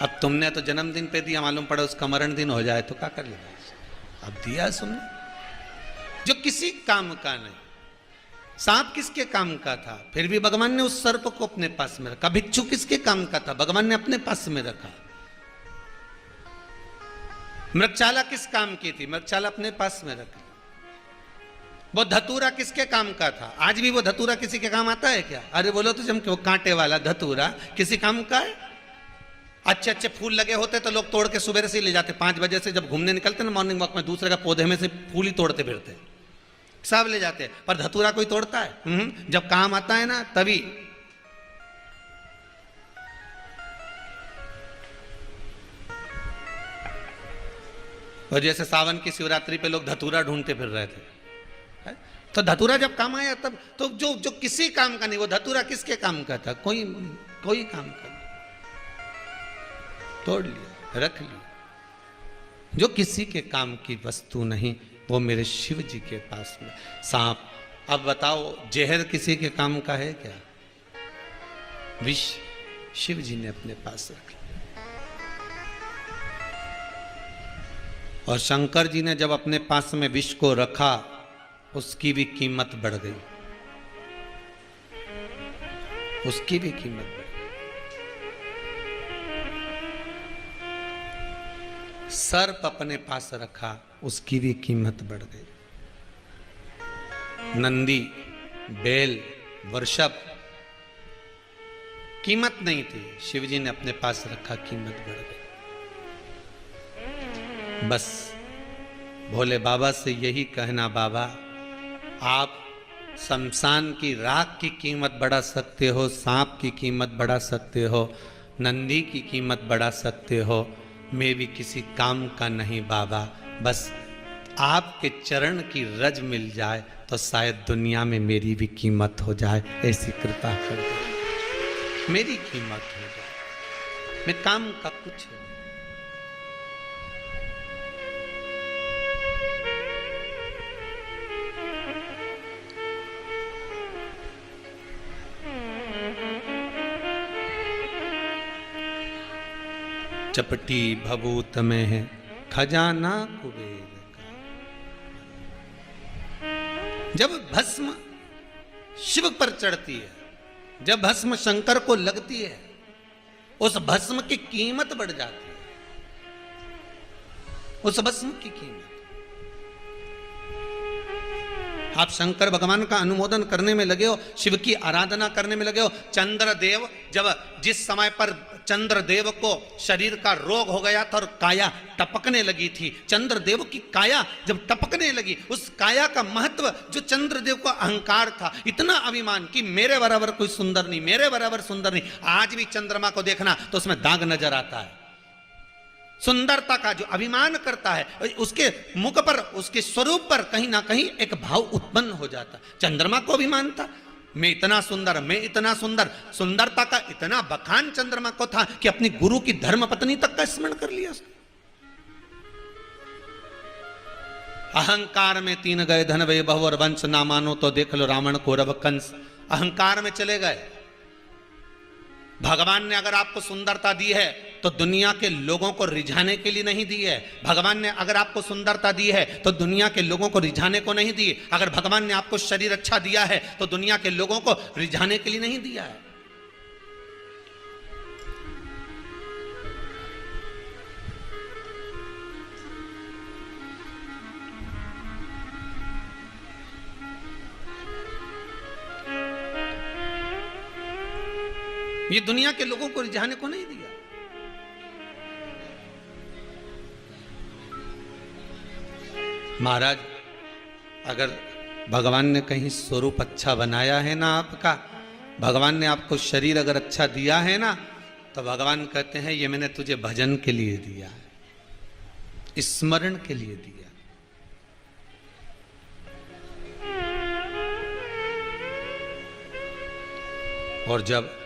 अब तुमने तो जन्मदिन पे दिया, मालूम पड़ा उसका मरण दिन हो जाए तो क्या कर लेगा। अब दिया तुमने जो किसी काम का नहीं। सांप किसके काम का था, फिर भी भगवान ने उस सर्प को अपने पास में रखा। भिक्षु किसके काम का था, भगवान ने अपने पास में रखा। मृगशाला किस काम की थी, मृगशाला अपने पास में रखी। वो धतूरा किसके काम का था, आज भी वो धतूरा किसी के काम आता है क्या? अरे बोलो तो जम, वो कांटे वाला धतूरा किसी काम का है? अच्छे अच्छे फूल लगे होते तो लोग तोड़ के सुबह से ले जाते। 5 बजे से जब घूमने निकलते ना मॉर्निंग वॉक में, दूसरे का पौधे में से फूल ही तोड़ते फिरते, सब ले जाते। पर धतूरा कोई तोड़ता है? जब काम आता है ना तभी। और जैसे सावन की शिवरात्रि पे लोग धतूरा ढूंढते फिर रहे थे, तो धतूरा जब काम आया तब तो जो किसी काम का नहीं, वो धतूरा किसके काम का था? कोई काम का नहीं, तोड़ लिया, रख लिया। जो किसी के काम की वस्तु नहीं वो मेरे शिव जी के पास में। सांप, अब बताओ जहर किसी के काम का है क्या? विष शिव जी ने अपने पास रख लिया। और शंकर जी ने जब अपने पास में विष को रखा, उसकी भी कीमत बढ़ गई, उसकी भी कीमत बढ़ गई। सर्प अपने पास रखा, उसकी भी कीमत बढ़ गई। नंदी, बेल, वृषभ, कीमत नहीं थी, शिवजी ने अपने पास रखा, कीमत बढ़ गई। बस भोले बाबा से यही कहना, बाबा आप शमशान की राख की कीमत बढ़ा सकते हो, सांप की कीमत बढ़ा सकते हो, नंदी की कीमत बढ़ा सकते हो, मैं भी किसी काम का नहीं बाबा। बस आपके चरण की रज मिल जाए तो शायद दुनिया में मेरी भी कीमत हो जाए। ऐसी कृपा कर दो, मेरी कीमत हो जाए, मैं काम का कुछ नहीं। चपटी भभूत में है खजाना कुबेर का। जब भस्म शिव पर चढ़ती है, जब भस्म शंकर को लगती है, उस भस्म की कीमत बढ़ जाती है, उस भस्म की कीमत। आप शंकर भगवान का अनुमोदन करने में लगे हो, शिव की आराधना करने में लगे हो। चंद्रदेव, जब जिस समय पर चंद्रदेव को शरीर का रोग हो गया था और काया टपकने लगी थी, चंद्रदेव की काया जब टपकने लगी, उस काया का महत्व, जो चंद्रदेव को अहंकार था, इतना अभिमान कि मेरे बराबर कोई सुंदर नहीं, मेरे बराबर सुंदर नहीं। आज भी चंद्रमा को देखना तो उसमें दाग नजर आता है। सुंदरता का जो अभिमान करता है, उसके मुख पर, उसके स्वरूप पर कहीं ना कहीं एक भाव उत्पन्न हो जाता। चंद्रमा को अभिमान था, मैं इतना सुंदर, मैं इतना सुंदर। सुंदरता का इतना बखान चंद्रमा को था कि अपनी गुरु की धर्म पत्नी तक का स्मरण कर लिया। अहंकार में 3 गए धन वे बहु और वंश, ना मानो तो देख लो रावण को रव कंस। अहंकार में चले गए। भगवान ने अगर आपको सुंदरता दी है तो दुनिया के लोगों को रिझाने के लिए नहीं दी है। भगवान ने अगर आपको सुंदरता दी है तो दुनिया के लोगों को रिझाने को नहीं दी। अगर भगवान ने आपको शरीर अच्छा दिया है तो दुनिया के लोगों को रिझाने के लिए नहीं दिया है। ये दुनिया के लोगों को रिझाने को नहीं दिया। महाराज, अगर भगवान ने कहीं स्वरूप अच्छा बनाया है ना आपका, भगवान ने आपको शरीर अगर अच्छा दिया है ना, तो भगवान कहते हैं ये मैंने तुझे भजन के लिए दिया है, स्मरण के लिए दिया। और जब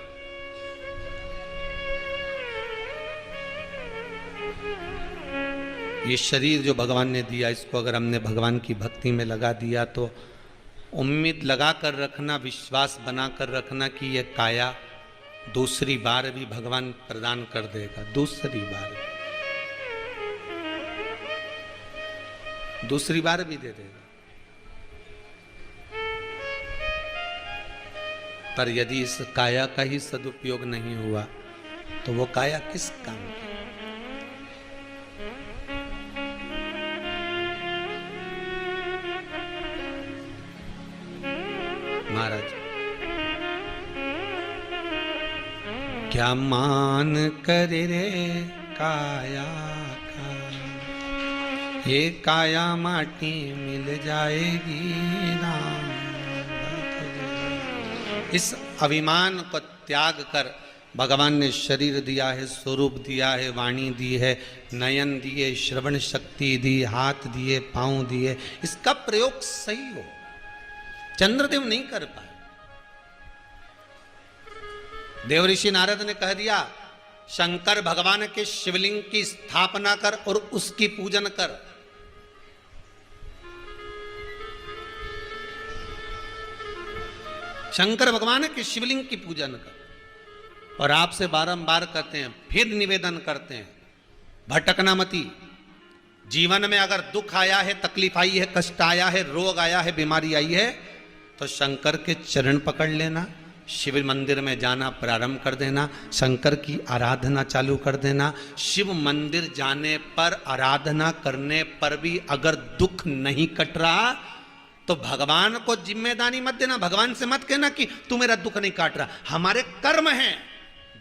ये शरीर जो भगवान ने दिया, इसको अगर हमने भगवान की भक्ति में लगा दिया तो उम्मीद लगा कर रखना, विश्वास बना कर रखना कि ये काया दूसरी बार भी भगवान प्रदान कर देगा, दूसरी बार भी दे देगा। पर यदि इस काया का ही सदुपयोग नहीं हुआ तो वो काया किस काम की? महाराज, क्या मान करे रे काया का, ये काया माटी मिल जाएगी राम। इस अभिमान को त्याग कर भगवान ने शरीर दिया है, स्वरूप दिया है, वाणी दी है, नयन दिए, श्रवण शक्ति दी, हाथ दिए, पांव दिए, इसका प्रयोग सही हो। चंद्रदेव नहीं कर पाए। देवऋषि नारद ने कह दिया शंकर भगवान के शिवलिंग की स्थापना कर और उसकी पूजन कर। शंकर भगवान के शिवलिंग की पूजन कर। और आपसे बारंबार कहते हैं, फिर निवेदन करते हैं, भटकना मती। जीवन में अगर दुख आया है, तकलीफ आई है, कष्ट आया है, रोग आया है, बीमारी आई है, तो शंकर के चरण पकड़ लेना, शिव मंदिर में जाना प्रारंभ कर देना, शंकर की आराधना चालू कर देना। शिव मंदिर जाने पर, आराधना करने पर भी अगर दुख नहीं कट रहा तो भगवान को जिम्मेदारी मत देना। भगवान से मत कहना कि तू मेरा दुख नहीं काट रहा, हमारे कर्म हैं।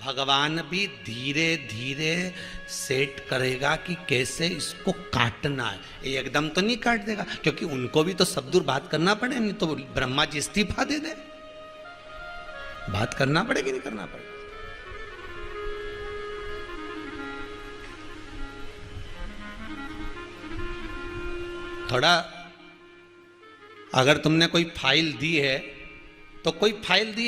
भगवान भी धीरे धीरे सेट करेगा कि कैसे इसको काटना है। एकदम तो नहीं काट देगा, क्योंकि उनको भी तो सब दूर बात करना पड़े, नहीं तो ब्रह्मा जी इस्तीफा दे दे। बात करना पड़ेगी, नहीं करना पड़ेगा। थोड़ा अगर तुमने कोई फाइल दी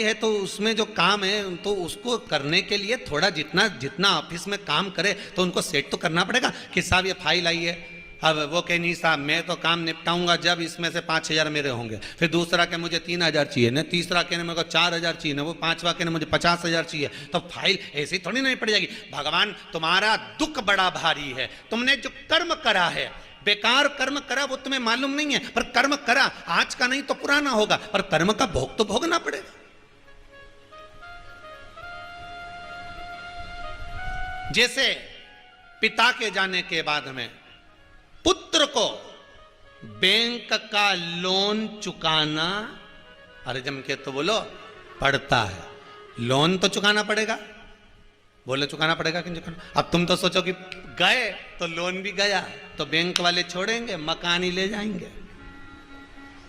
है तो उसमें जो काम है तो उसको करने के लिए थोड़ा जितना ऑफिस में काम करे तो उनको सेट तो करना पड़ेगा कि साहब ये फाइल आई है। अब वो कहे नहीं साहब मैं तो काम निपटाऊंगा जब इसमें से 5,000 मेरे होंगे, फिर दूसरा के मुझे 3,000 चाहिए न, तीसरा के मेरे को 4,000 चाहिए न, वो पांचवा के मुझे 50,000 चाहिए, तो फाइल ऐसी थोड़ी नहीं पड़ जाएगी। भगवान तुम्हारा दुख बड़ा भारी है, तुमने जो कर्म करा है, बेकार कर्म करा वो तुम्हें मालूम नहीं है, पर कर्म करा आज का नहीं तो पुराना होगा, पर कर्म का भोग तो भोगना पड़ेगा। जैसे पिता के जाने के बाद में पुत्र को बैंक का लोन चुकाना, अरे जम के तो बोलो, पड़ता है। लोन तो चुकाना पड़ेगा, बोलो चुकाना पड़ेगा कि नहीं चुकाना? अब तुम तो सोचो कि गए तो लोन भी गया, तो बैंक वाले छोड़ेंगे? मकान ही ले जाएंगे,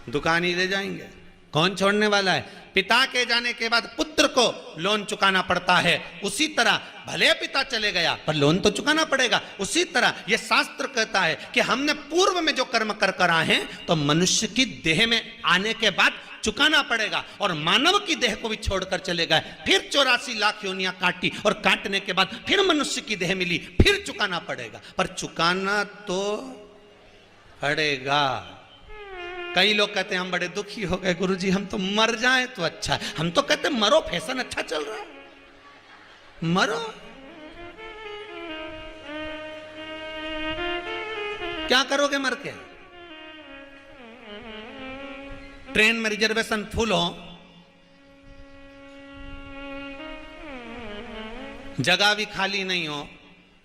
दुकान ही ले जाएंगे। कौन छोड़ने वाला है? पिता के जाने के बाद पुत्र को लोन चुकाना पड़ता है। उसी तरह भले पिता चले गया पर लोन तो चुकाना पड़ेगा। उसी तरह यह शास्त्र कहता है कि हमने पूर्व में जो कर्म कर आए हैं तो मनुष्य की देह में आने के बाद चुकाना पड़ेगा। और मानव की देह को भी छोड़कर चले गए, फिर 84 लाख योनियां काटी और काटने के बाद फिर मनुष्य की देह मिली, फिर चुकाना पड़ेगा। पर चुकाना तो पड़ेगा। कई लोग कहते हैं हम बड़े दुखी हो गए गुरुजी, हम तो मर जाएं तो अच्छा है। हम तो कहते हैं मरो, फैशन अच्छा चल रहा है, मरो। क्या करोगे मर के? ट्रेन में रिजर्वेशन फुल हो, जगह भी खाली नहीं हो,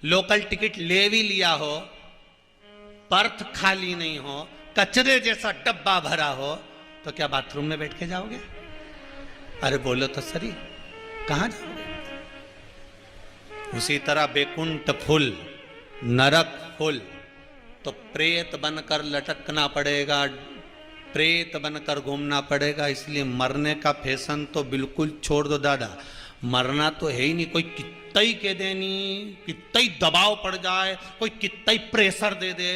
लोकल टिकट ले भी लिया हो, बर्थ खाली नहीं हो, कचरे जैसा डब्बा भरा हो, तो क्या बाथरूम में बैठ के जाओगे? अरे बोलो तो सही, कहां जाओगे? उसी तरह बैकुंठ फुल, नरक फुल, तो प्रेत बनकर लटकना पड़ेगा, प्रेत बनकर घूमना पड़ेगा। इसलिए मरने का फैशन तो बिल्कुल छोड़ दो दादा। मरना तो है ही नहीं। कोई कितना ही कह देनी, कितना ही दबाव पड़ जाए, कोई कितना ही प्रेशर दे दे,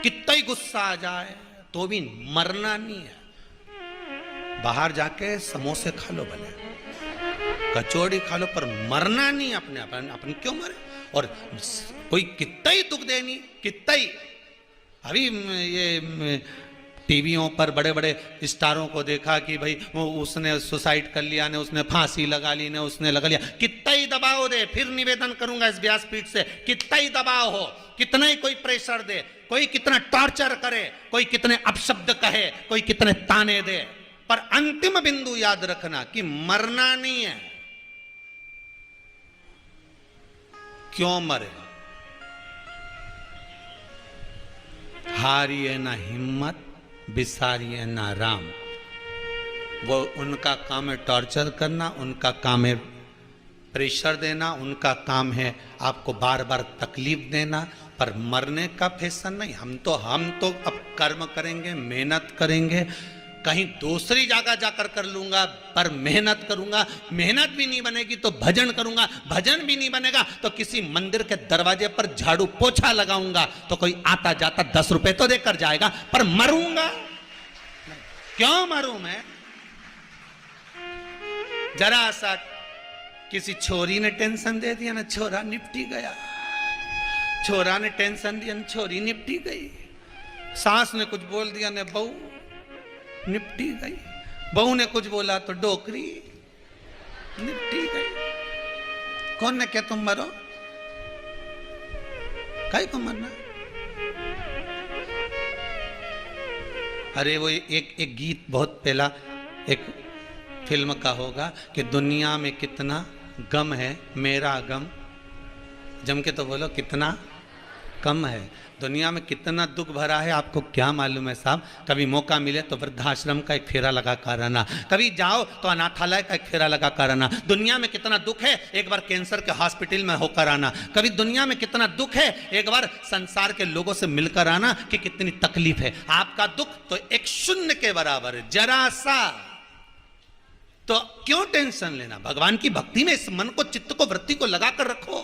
कितना ही गुस्सा आ जाए, तो भी मरना नहीं है। बाहर जाके समोसे खा लो, भले कचौड़ी खा लो, पर मरना नहीं। अपने क्यों मरे? और कोई कितना ही दुख देनी, कितना ही। अभी ये टीवियों पर बड़े बड़े स्टारों को देखा कि भाई वो उसने सुसाइड कर लिया ने, उसने फांसी लगा ली ने, उसने लगा लिया। कितना ही दबाव दे, फिर निवेदन करूंगा इस व्यासपीठ से, कितना ही दबाव हो, कितना ही कोई प्रेशर दे, कोई कितना टॉर्चर करे, कोई कितने अपशब्द कहे, कोई कितने ताने दे, पर अंतिम बिंदु याद रखना कि मरना नहीं है। क्यों मरे? हारिए ना हिम्मत, बिसारिए ना राम। वो उनका काम है टॉर्चर करना, उनका काम है प्रेशर देना, उनका काम है आपको बार बार तकलीफ देना, पर मरने का फैशन नहीं। हम तो अब कर्म करेंगे, मेहनत करेंगे, कहीं दूसरी जगह जाकर कर लूंगा, पर मेहनत करूंगा। मेहनत भी नहीं बनेगी तो भजन करूंगा, भजन भी नहीं बनेगा तो किसी मंदिर के दरवाजे पर झाड़ू पोछा लगाऊंगा, तो कोई आता जाता 10 रुपए तो देकर जाएगा, पर मरूंगा। क्यों मरूं मैं? जरा सा किसी छोरी ने टेंशन दे दिया ना, छोरा निपटी गया। छोरा ने टेंशन दिया ना, छोरी निपटी गई। सास ने कुछ बोल दिया ना, बहू निपटी गई। बहू ने कुछ बोला तो डोकरी निपटी गई। कौन ने क्या तुम मरो? काहे को मरना? अरे वो एक गीत बहुत पहला एक फिल्म का होगा कि दुनिया में कितना गम है, मेरा गम जम के तो बोलो कितना कम है। दुनिया में कितना दुख भरा है आपको क्या मालूम है साहब? कभी मौका मिले तो वृद्धाश्रम का एक फेरा लगा कर आना, कभी जाओ तो अनाथालय का एक फेरा लगा कर आना। दुनिया में कितना दुख है, एक बार कैंसर के हॉस्पिटल में होकर आना। कभी दुनिया में कितना दुख है, एक बार संसार के लोगों से मिलकर आना कि कितनी तकलीफ है। आपका दुख तो एक शून्य के बराबर है, जरा सा। तो क्यों टेंशन लेना? भगवान की भक्ति में इस मन को, चित्त को, वृत्ति को लगाकर रखो।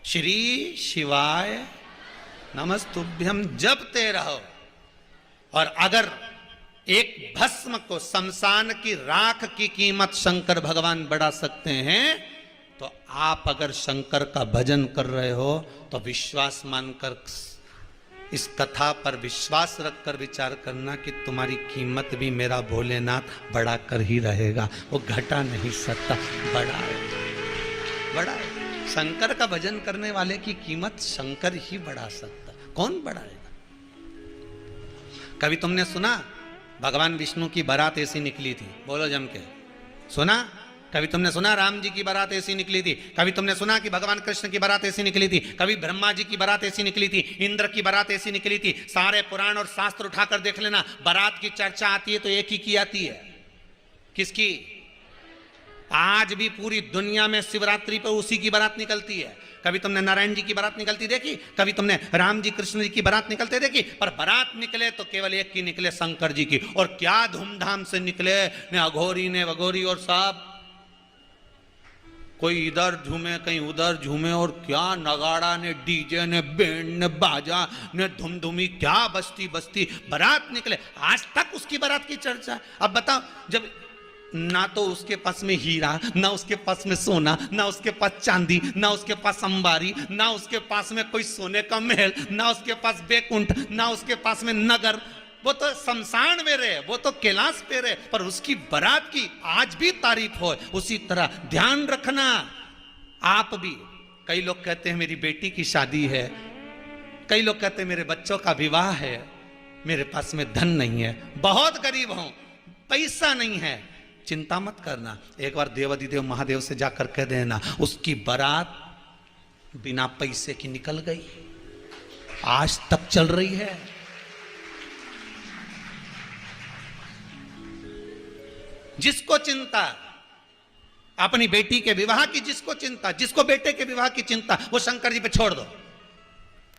श्री शिवाय नमस्तुभ्यम जपते रहो। और अगर एक भस्म को, शमशान की राख की कीमत शंकर भगवान बढ़ा सकते हैं, तो आप अगर शंकर का भजन कर रहे हो तो विश्वास मानकर, इस कथा पर विश्वास रखकर विचार करना कि तुम्हारी कीमत भी मेरा भोलेनाथ बढ़ा कर ही रहेगा। वो घटा नहीं सकता, बड़ा है, बड़ा है। शंकर का भजन करने वाले की कीमत शंकर ही बढ़ा सकता, कौन बढ़ाएगा? कभी तुमने सुना भगवान विष्णु की बारात ऐसी निकली थी? बोलो जम के, सुना? कभी तुमने सुना राम जी की बारात ऐसी निकली थी? कभी तुमने सुना कि भगवान कृष्ण की बारात ऐसी निकली थी? कभी ब्रह्मा जी की बारात ऐसी निकली थी? इंद्र की बारात ऐसी निकली थी? सारे पुराण और शास्त्र उठाकर देख लेना, बारात की चर्चा आती है तो एक ही की आती है। किसकी? आज भी पूरी दुनिया में शिवरात्रि पर उसी की बारात निकलती है। कभी तुमने नारायण जी की बारात निकलती देखी? कभी तुमने राम जी कृष्ण जी की बारात निकलते देखी? पर बारात निकले तो केवल एक की निकले, शंकर जी की। और क्या धूमधाम से निकले, ने अघोरी ने वघोरी और साहब, कोई इधर झूमे कहीं उधर झूमे, और क्या नगाड़ा ने, डीजे ने, बैंड ने, बाजा ने, धुमधुमी, क्या बस्ती बस्ती बारात निकले। आज तक उसकी बारात की चर्चा। अब बताओ, जब ना तो उसके पास में हीरा, ना उसके पास में सोना, ना उसके पास चांदी, ना उसके पास अंबारी, ना उसके पास में कोई सोने का महल, ना उसके पास बैकुंठ, ना उसके पास में नगर, वो तो शमशान में रहे, वो तो कैलाश पे रहे, पर उसकी बारात की आज भी तारीफ हो। उसी तरह ध्यान रखना आप भी। कई लोग कहते हैं मेरी बेटी की शादी है, कई लोग कहते हैं मेरे बच्चों का विवाह है, मेरे पास में धन नहीं है, बहुत गरीब हूं, पैसा नहीं है। चिंता मत करना, एक बार देवाधिदेव महादेव से जाकर कह देना उसकी बारात बिना पैसे की निकल गई, आज तक चल रही है। जिसको चिंता अपनी बेटी के विवाह की, जिसको चिंता, जिसको बेटे के विवाह की चिंता, वो शंकर जी पे छोड़ दो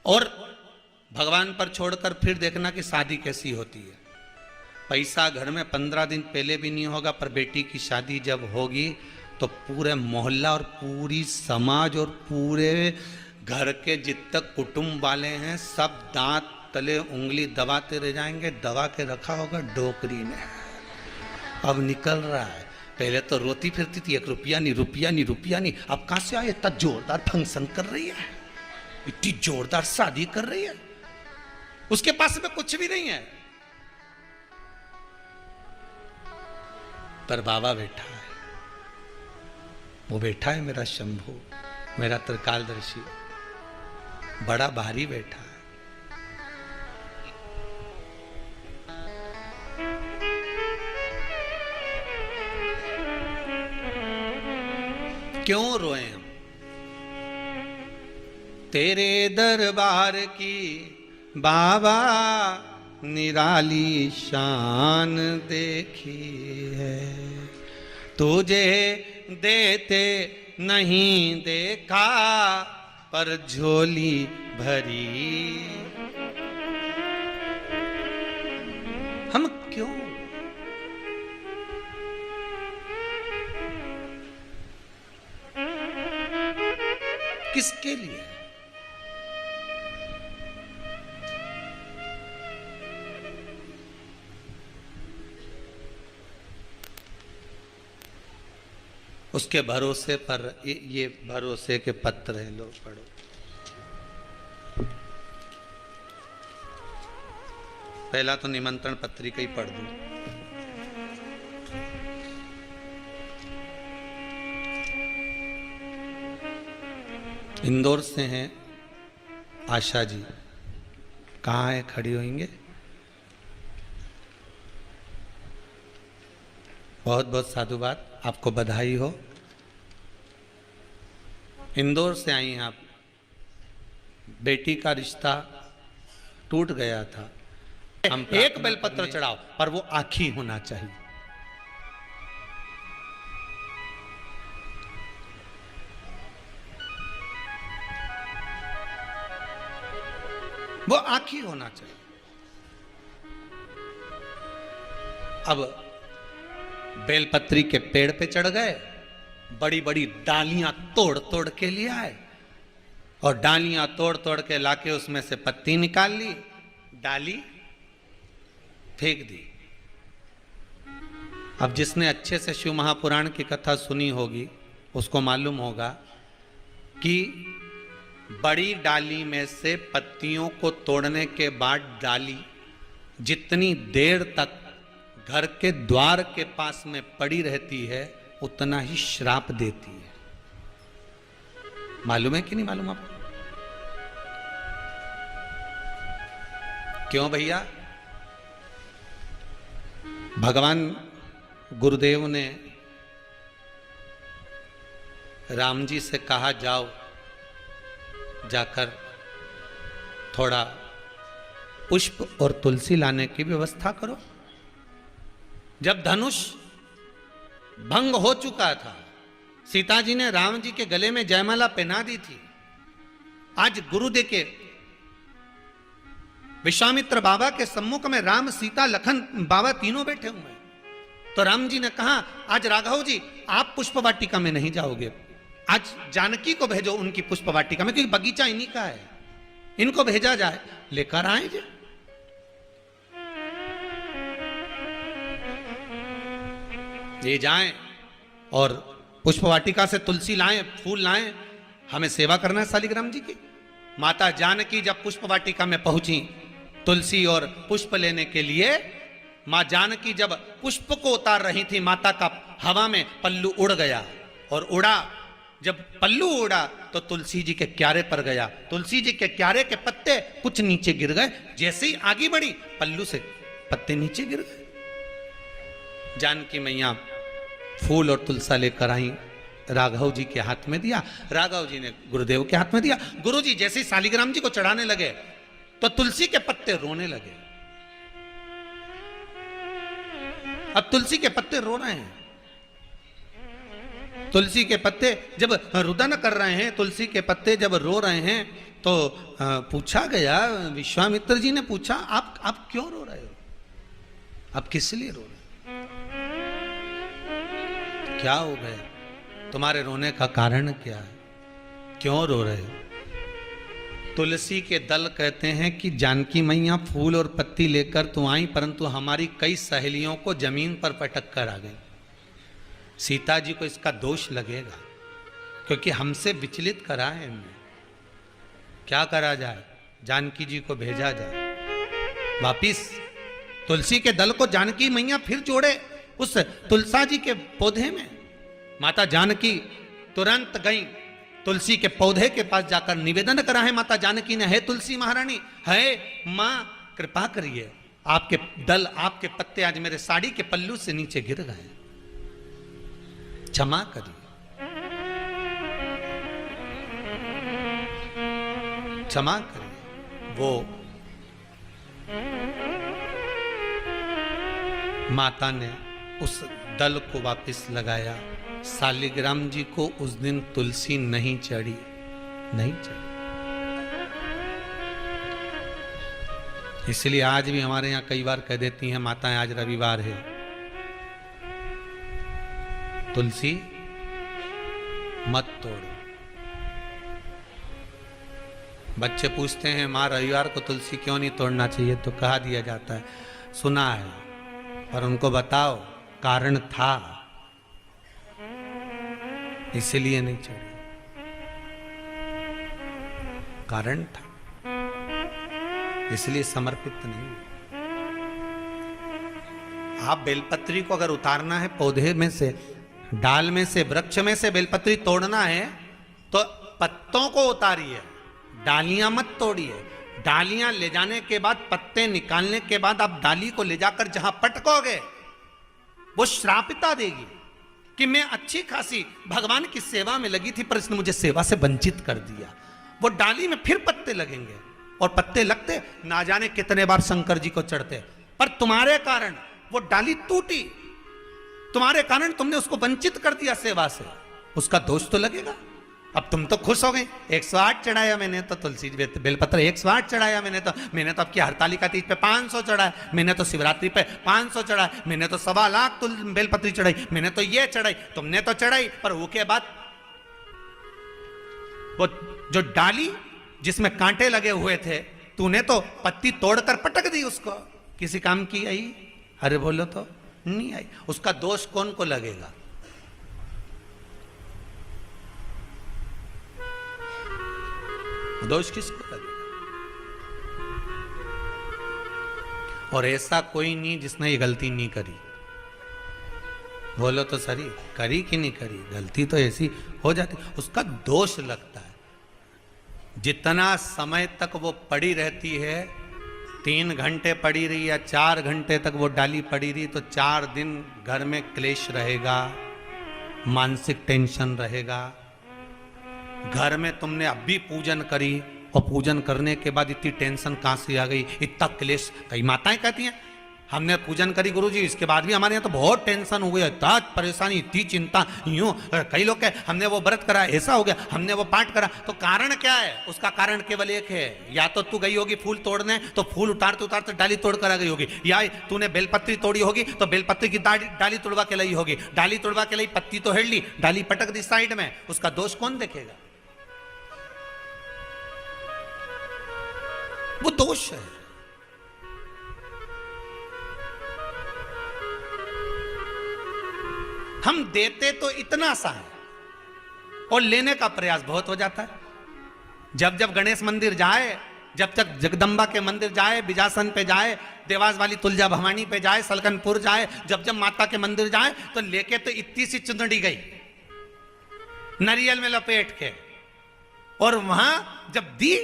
और भगवान पर छोड़कर फिर देखना कि शादी कैसी होती है। पैसा घर में 15 दिन पहले भी नहीं होगा, पर बेटी की शादी जब होगी तो पूरे मोहल्ला और पूरी समाज और पूरे घर के जितने कुटुंब वाले हैं सब दांत तले उंगली दबाते रह जाएंगे। दबा के रखा होगा डोकरी ने, अब निकल रहा है। पहले तो रोती फिरती थी, 1 रुपया नहीं, रुपया नहीं, रुपया नहीं। अब कहां से आए? इतना जोरदार फंक्शन कर रही है, इतनी जोरदार शादी कर रही है, उसके पास में कुछ भी नहीं है। पर बाबा बैठा है, वो बैठा है मेरा शंभू, मेरा त्रिकालदर्शी, बड़ा भारी बैठा है। क्यों रोए हम? तेरे दरबार की बाबा निराली शान देखी है, तुझे देते नहीं देखा पर झोली भरी। हम क्यों? किसके लिए? उसके भरोसे पर ये भरोसे के पत्र है, लो पढ़ो। पहला तो निमंत्रण पत्रिका ही पढ़ दूं। इंदौर से हैं आशा जी, कहाँ है, खड़ी होंगे? बहुत बहुत साधुवाद, आपको बधाई हो। इंदौर से आई हैं आप, बेटी का रिश्ता टूट गया था। हम एक बेलपत्र चढ़ाओ, पर वो आखी होना चाहिए। वो आखी होना चाहिए। अब बेलपत्री के पेड़ पे चढ़ गए, बड़ी बड़ी डालियां तोड़ तोड़ के ले आए, और डालियां तोड़ तोड़ के लाके उसमें से पत्ती निकाल ली, डाली फेंक दी। अब जिसने अच्छे से शिव महापुराण की कथा सुनी होगी उसको मालूम होगा कि बड़ी डाली में से पत्तियों को तोड़ने के बाद डाली जितनी देर तक घर के द्वार के पास में पड़ी रहती है उतना ही श्राप देती है। मालूम है कि नहीं मालूम आपको? क्यों भैया? भगवान गुरुदेव ने राम जी से कहा, जाओ जाकर थोड़ा पुष्प और तुलसी लाने की व्यवस्था करो। जब धनुष भंग हो चुका था, सीता जी ने राम जी के गले में जयमाला पहना दी थी। आज गुरुदेव के विश्वामित्र बाबा के सम्मुख में राम, सीता, लखन बाबा तीनों बैठे हुए हैं। तो राम जी ने कहा, आज राघव जी आप पुष्प वाटिका में नहीं जाओगे, आज जानकी को भेजो उनकी पुष्प वाटिका में, क्योंकि बगीचा इन्हीं का है, इनको भेजा जाए, लेकर आए जी। ये जाएं और पुष्प वाटिका से तुलसी लाएं, फूल लाएं, हमें सेवा करना है शालिग्राम जी की। माता जानकी जब पुष्प वाटिका में पहुंची तुलसी और पुष्प लेने के लिए, मां जानकी जब पुष्प को उतार रही थी, माता का हवा में पल्लू उड़ गया, और उड़ा, जब पल्लू उड़ा तो तुलसी जी के क्यारे पर गया। तुलसी जी के क्यारे के पत्ते कुछ नीचे गिर गए, जैसे ही आगे बढ़ी पल्लू से पत्ते नीचे गिर गए। जानकी मैया फूल और तुलसा लेकर आई, राघव जी के हाथ में दिया, राघव जी ने गुरुदेव के हाथ में दिया। गुरु जी जैसे ही शालिग्राम जी को चढ़ाने लगे तो तुलसी के पत्ते रोने लगे। अब तुलसी के पत्ते रो रहे हैं, तुलसी के पत्ते जब रुदन कर रहे हैं, तुलसी के पत्ते जब रो रहे हैं, तो पूछा गया, विश्वामित्र जी ने पूछा, आप क्यों रो रहे हो? आप किस लिए रो रहे हो? क्या हो गया? तुम्हारे रोने का कारण क्या है? क्यों रो रहे हो? तुलसी के दल कहते हैं कि जानकी मैया फूल और पत्ती लेकर तो आई, परंतु हमारी कई सहेलियों को जमीन पर पटक कर आ गई। सीता जी को इसका दोष लगेगा, क्योंकि हमसे विचलित करा है इनने। क्या करा जाए? जानकी जी को भेजा जाए वापिस। तुलसी के दल को जानकी मैया फिर जोड़े, उस तुलसा जी के पौधे में। माता जानकी तुरंत गई तुलसी के पौधे के पास जाकर निवेदन करा है माता जानकी ने, है तुलसी महारानी, है मां कृपा करिए, आपके दल आपके पत्ते आज मेरे साड़ी के पल्लू से नीचे गिर गए, क्षमा करिए, क्षमा करिए। वो माता ने उस दल को वापस लगाया। शालिग्राम जी को उस दिन तुलसी नहीं चढ़ी, नहीं चढ़ी। इसलिए आज भी हमारे यहां कई बार कह देती हैं माताएं, आज रविवार है, तुलसी मत तोड़ो। बच्चे पूछते हैं मां रविवार को तुलसी क्यों नहीं तोड़ना चाहिए, तो कहा दिया जाता है सुना है, पर उनको बताओ कारण था, इसलिए नहीं चढ़ी, कारण था, इसलिए समर्पित नहीं। आप बेलपत्री को अगर उतारना है पौधे में से, डाल में से, वृक्ष में से बेलपत्री तोड़ना है तो पत्तों को उतारिए, डालियां मत तोड़िए। डालियां ले जाने के बाद, पत्ते निकालने के बाद आप डाली को ले जाकर जहां पटकोगे वो श्रापिता देगी कि मैं अच्छी खासी भगवान की सेवा में लगी थी पर इसने मुझे सेवा से वंचित कर दिया। वो डाली में फिर पत्ते लगेंगे और पत्ते लगते ना जाने कितने बार शंकर जी को चढ़ते, पर तुम्हारे कारण वो डाली टूटी, तुम्हारे कारण तुमने उसको वंचित कर दिया सेवा से, उसका दोष तो लगेगा। अब तुम तो खुश हो गए, 108 चढ़ाया मैंने तो तुलसी बेलपत्र, 108 चढ़ाया मैंने तो अब की हरतालिका तीज पे 500 चढ़ाया, मैंने तो शिवरात्रि पे 500 चढ़ाया, मैंने तो 1.25 लाख बेलपत्री चढ़ाई, मैंने तो ये चढ़ाई, तुमने तो चढ़ाई, पर वो के बाद वो जो डाली जिसमें कांटे लगे हुए थे, तूने तो पत्ती तोड़कर पटक दी, उसको किसी काम की आई? अरे बोलो तो नहीं आई। उसका दोष कौन को लगेगा? दोष किसको लगेगा? और ऐसा कोई नहीं जिसने ये गलती नहीं करी। बोलो तो सही, करी कि नहीं करी? गलती तो ऐसी हो जाती, उसका दोष लगता है। जितना समय तक वो पड़ी रहती है, 3 घंटे पड़ी रही या 4 घंटे तक वो डाली पड़ी रही, तो 4 दिन घर में क्लेश रहेगा, मानसिक टेंशन रहेगा। घर में तुमने अभी पूजन करी और पूजन करने के बाद इतनी टेंशन कहां से आ गई, इतना क्लेश। कई माताएं कहती हैं हमने पूजन करी गुरुजी, इसके बाद भी हमारे यहाँ तो बहुत टेंशन हो गया, इतना परेशानी, इतनी चिंता, यूं। कई लोग कहे हमने वो व्रत करा, ऐसा हो गया, हमने वो पाठ करा। तो कारण क्या है? उसका कारण केवल एक है, या तो तू गई होगी फूल तोड़ने तो फूल उतारते उतारते डाली तोड़ कर आ गई होगी, या तूने बेलपत्री तोड़ी होगी तो बेलपत्री की डाली तोड़वा के लाई होगी, डाली तोड़वा के लाई, पत्ती तो हेड़ ली, डाली पटक दी साइड में, उसका दोष कौन देखेगा? वो दोष है। हम देते तो इतना सा है और लेने का प्रयास बहुत हो जाता है। जब जब गणेश मंदिर जाए, जब तक जगदम्बा के मंदिर जाए, बिजासन पे जाए, देवास वाली तुलजा भवानी पे जाए, सलकनपुर जाए, जब जब माता के मंदिर जाए तो लेके तो इतनी सी चुंदड़ी गई नारियल में लपेट के, और वहां जब दी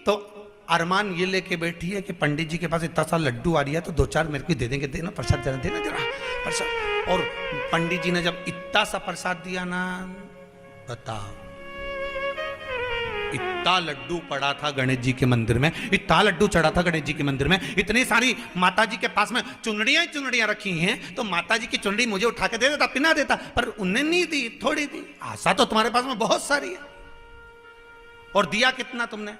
तो अरमान ये लेके बैठी है कि पंडित जी के पास इतना सा लड्डू आ रही है तो 2-4 मेरे को दे देंगे, देना प्रसाद, जरा देना जरा प्रसाद। और पंडित जी ने जब इतना सा प्रसाद दिया ना, बताओ, इतना लड्डू पड़ा था गणेश जी के मंदिर में, इतना लड्डू चढ़ा था गणेश जी के मंदिर में, इतनी सारी माता जी के पास में चुनड़ियां रखी हैं, तो माता जी की चुनड़ी मुझे उठा के दे देता, पिना देता, पर उन्हें नहीं दी, थोड़ी दी। आशा तो तुम्हारे पास में बहुत सारी है, और दिया कितना तुमने?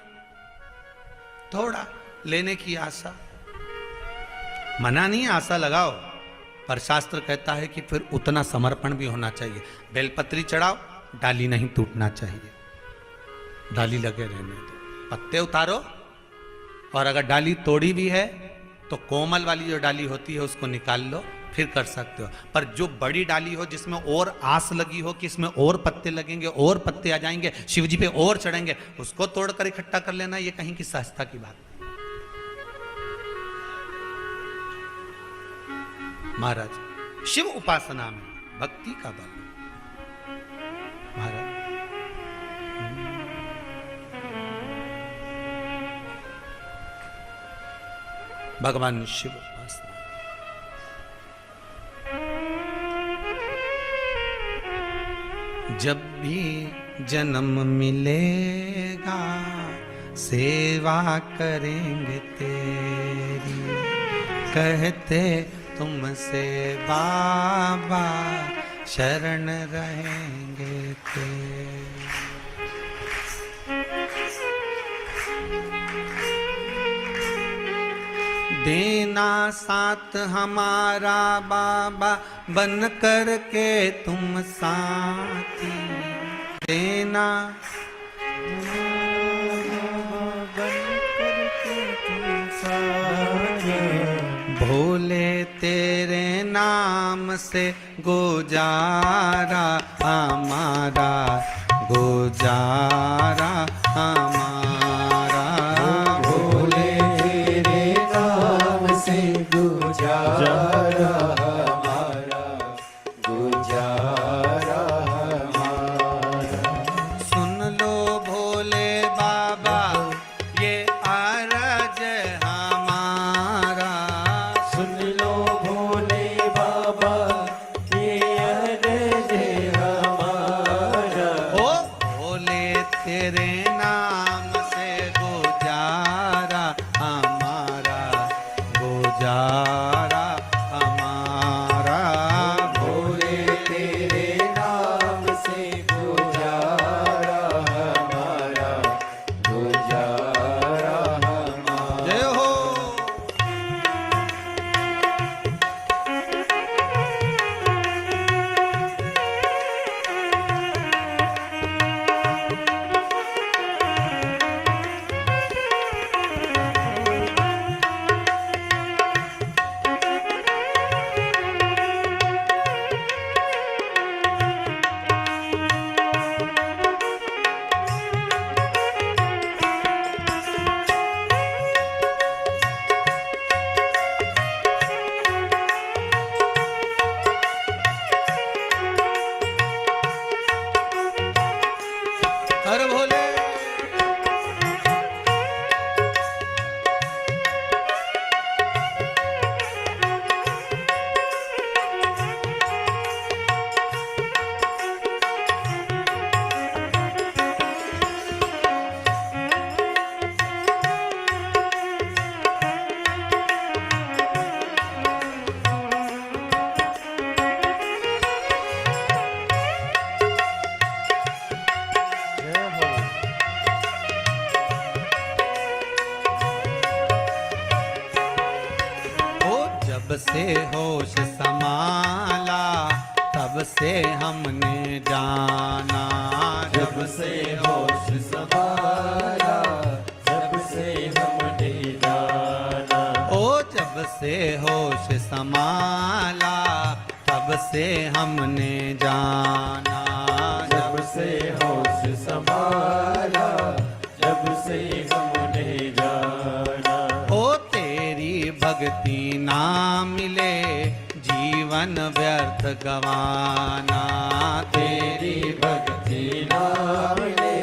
थोड़ा। लेने की आशा, मना नहीं, आशा लगाओ, पर शास्त्र कहता है कि फिर उतना समर्पण भी होना चाहिए। बेलपत्री चढ़ाओ, डाली नहीं टूटना चाहिए, डाली लगे रहने दो, पत्ते उतारो, और अगर डाली तोड़ी भी है तो कोमल वाली जो डाली होती है उसको निकाल लो, फिर कर सकते हो। पर जो बड़ी डाली हो जिसमें और आस लगी हो कि इसमें और पत्ते लगेंगे, और पत्ते आ जाएंगे, शिव जी पे और चढ़ेंगे, उसको तोड़कर इकट्ठा कर लेना, ये कहीं की सहजता की बात। महाराज शिव उपासना में भक्ति का बल। महाराज भगवान शिव उपासना। जब भी जन्म मिलेगा सेवा करेंगे तेरी, कहते तुमसे बाबा शरण रहेंगे तेरे। देना साथ हमारा बाबा बन कर के तुम साथी, देना बन कर के तुम साथी, भोले तेरे नाम से गुजारा हमारा, गुजारा हमारा, भोले तेरे नाम से गुजारा हमारा, गुजारा हमारा। सुन लो भोले बाबा ये अरज हमारा, सुन लो भोले बाबा ये अरज हमारा, ओ भोले तेरे नाम से गुजारा हमारा, गुजारा हमारा, भोले तेरे नाम से गुजारा हमारा, गुजारा हमारा। जय हो। हर भोले। जब से होश संभाला तब से हमने जाना, जब से होश संभाला जब से हमने जाना, ओ जब से होश संभाला तब से हमने जाना, जब से होश संभाला जब से हमने जाना, ओ तेरी भक्ति ना मिले जीवन व्यर्थ गवाना, तेरी भक्ति ना मिले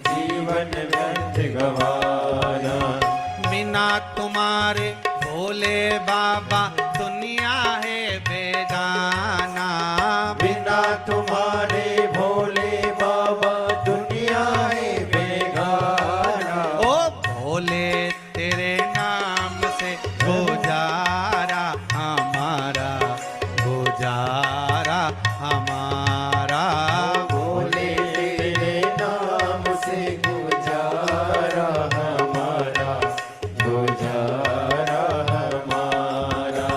जीवन व्यर्थ गवाना, बिना तुम्हारे भोले बाबा दुनिया है बेगाना, बिना तुम्हारे भोले बाबा दुनिया है बेगाना, ओ भोले तेरे नाम से गुजारा हमारा, गुजारा हमारा, भोले तेरे नाम से गुजारा हमारा, गुजारा हमारा।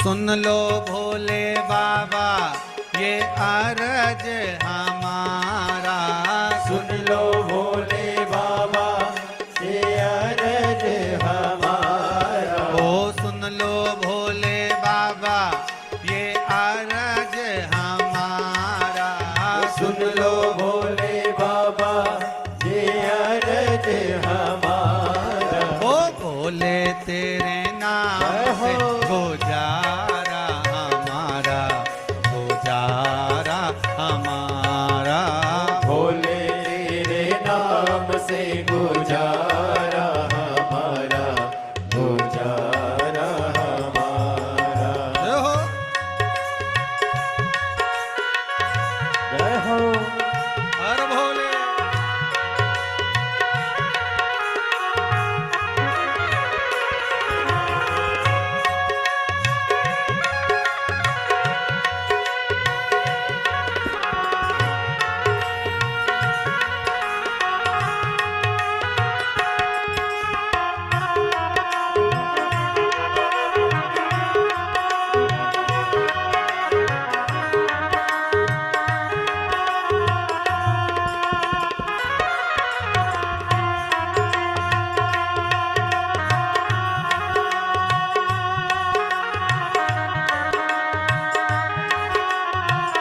सुन लो भोले बाबा ये अरज हमारा, सुन लो भोले बाबा ये अरज हमारा, ओ सुन लो भोले बाबा ये अरज हमारा, सुन लो भोले बाबा ये अरज हमारा, ओ भोले तेरे नाम से गुजारा हमारा, नाम से गुजारा हमारा, गुजारा हमारा। जय हो जय हो हर भोले।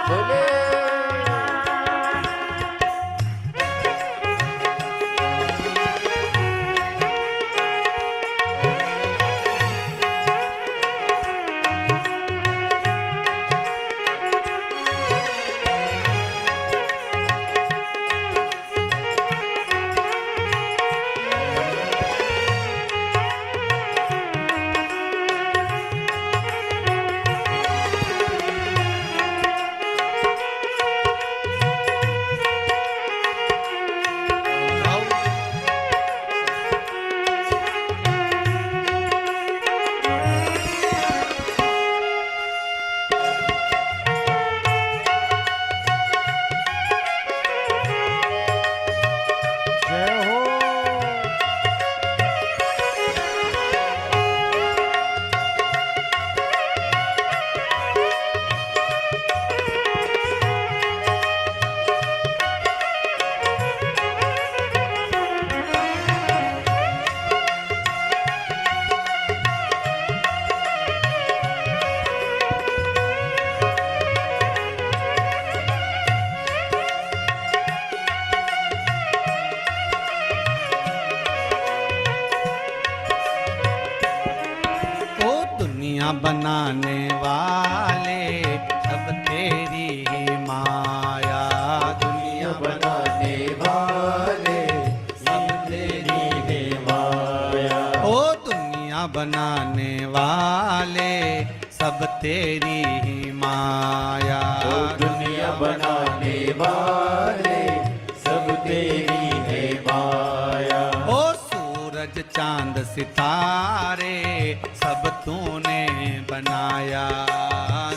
बोले जय हो ओ दुनिया बनाने वाले सब तेरी ही माया। दुनिया बनाने वाले सब तेरी है माया। ओ दुनिया बनाने वाले सब तेरी ही माया। ओ दुनिया बनाने वाले सब तेरी है माया। ओ सूरज चांद सितारे सब तूने बनाया।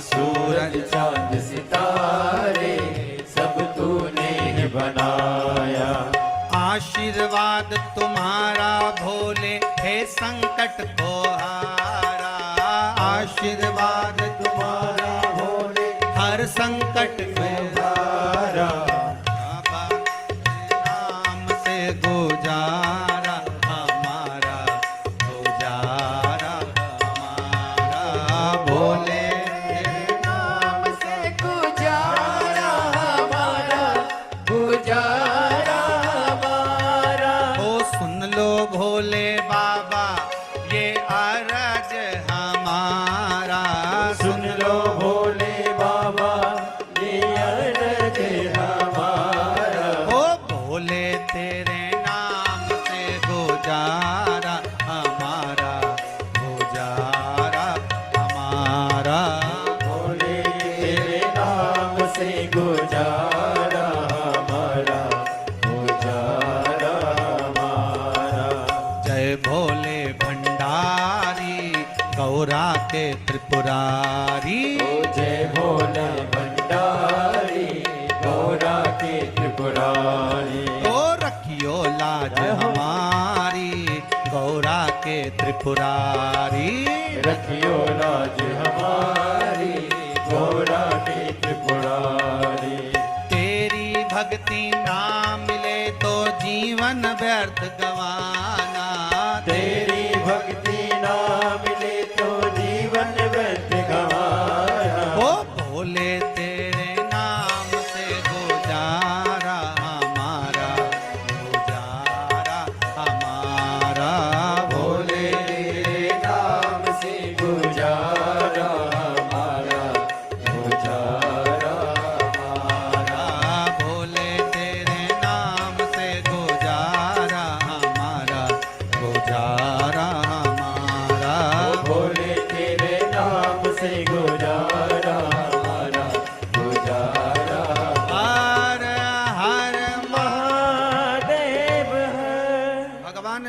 सूरज चांद सितारे सब तूने बनाया। आशीर्वाद तुम्हारा भोले हे संकट को हारा। आशीर्वाद तुम्हारा भोले हर संकट को हारा। बाबा तेरे नाम से गुजारा हमारा, गुजारा हमारा भोले। तेरे नाम से गुजारा हमारा, गुजारा हमारा। ओ सुन लो भोले बाबा ये अरज हमारा। सुन लो भोले बाबा ये अर्ज हमारा। ओ भोले तेरे नाम से गुजारा हमारा, गुजारा हमारा। भोले तेरे नाम से गुजारा हमारा, गुजारा हमारा। जय भोले भंडारी गौरा के त्रिपुरारी। ओ जय भोले भंडारी गौरा के त्रिपुरारी। ओ रखियो लाज हमारी गौरा के त्रिपुरारी। रखियो लाज हमारी गौरा के त्रिपुरारी। तेरी भक्ति ना मिले तो जीवन व्यर्थ गवाना। तेरी भक्ति ना मिले तो जीवन व्यर्थ गवाना। ओ भोले तेरे नाम से गुजारा हमारा, गुजारा हमारा भोले। तेरे नाम से गुजारा हमारा, गुजारा हमारा। भोले तेरे नाम से गुजारा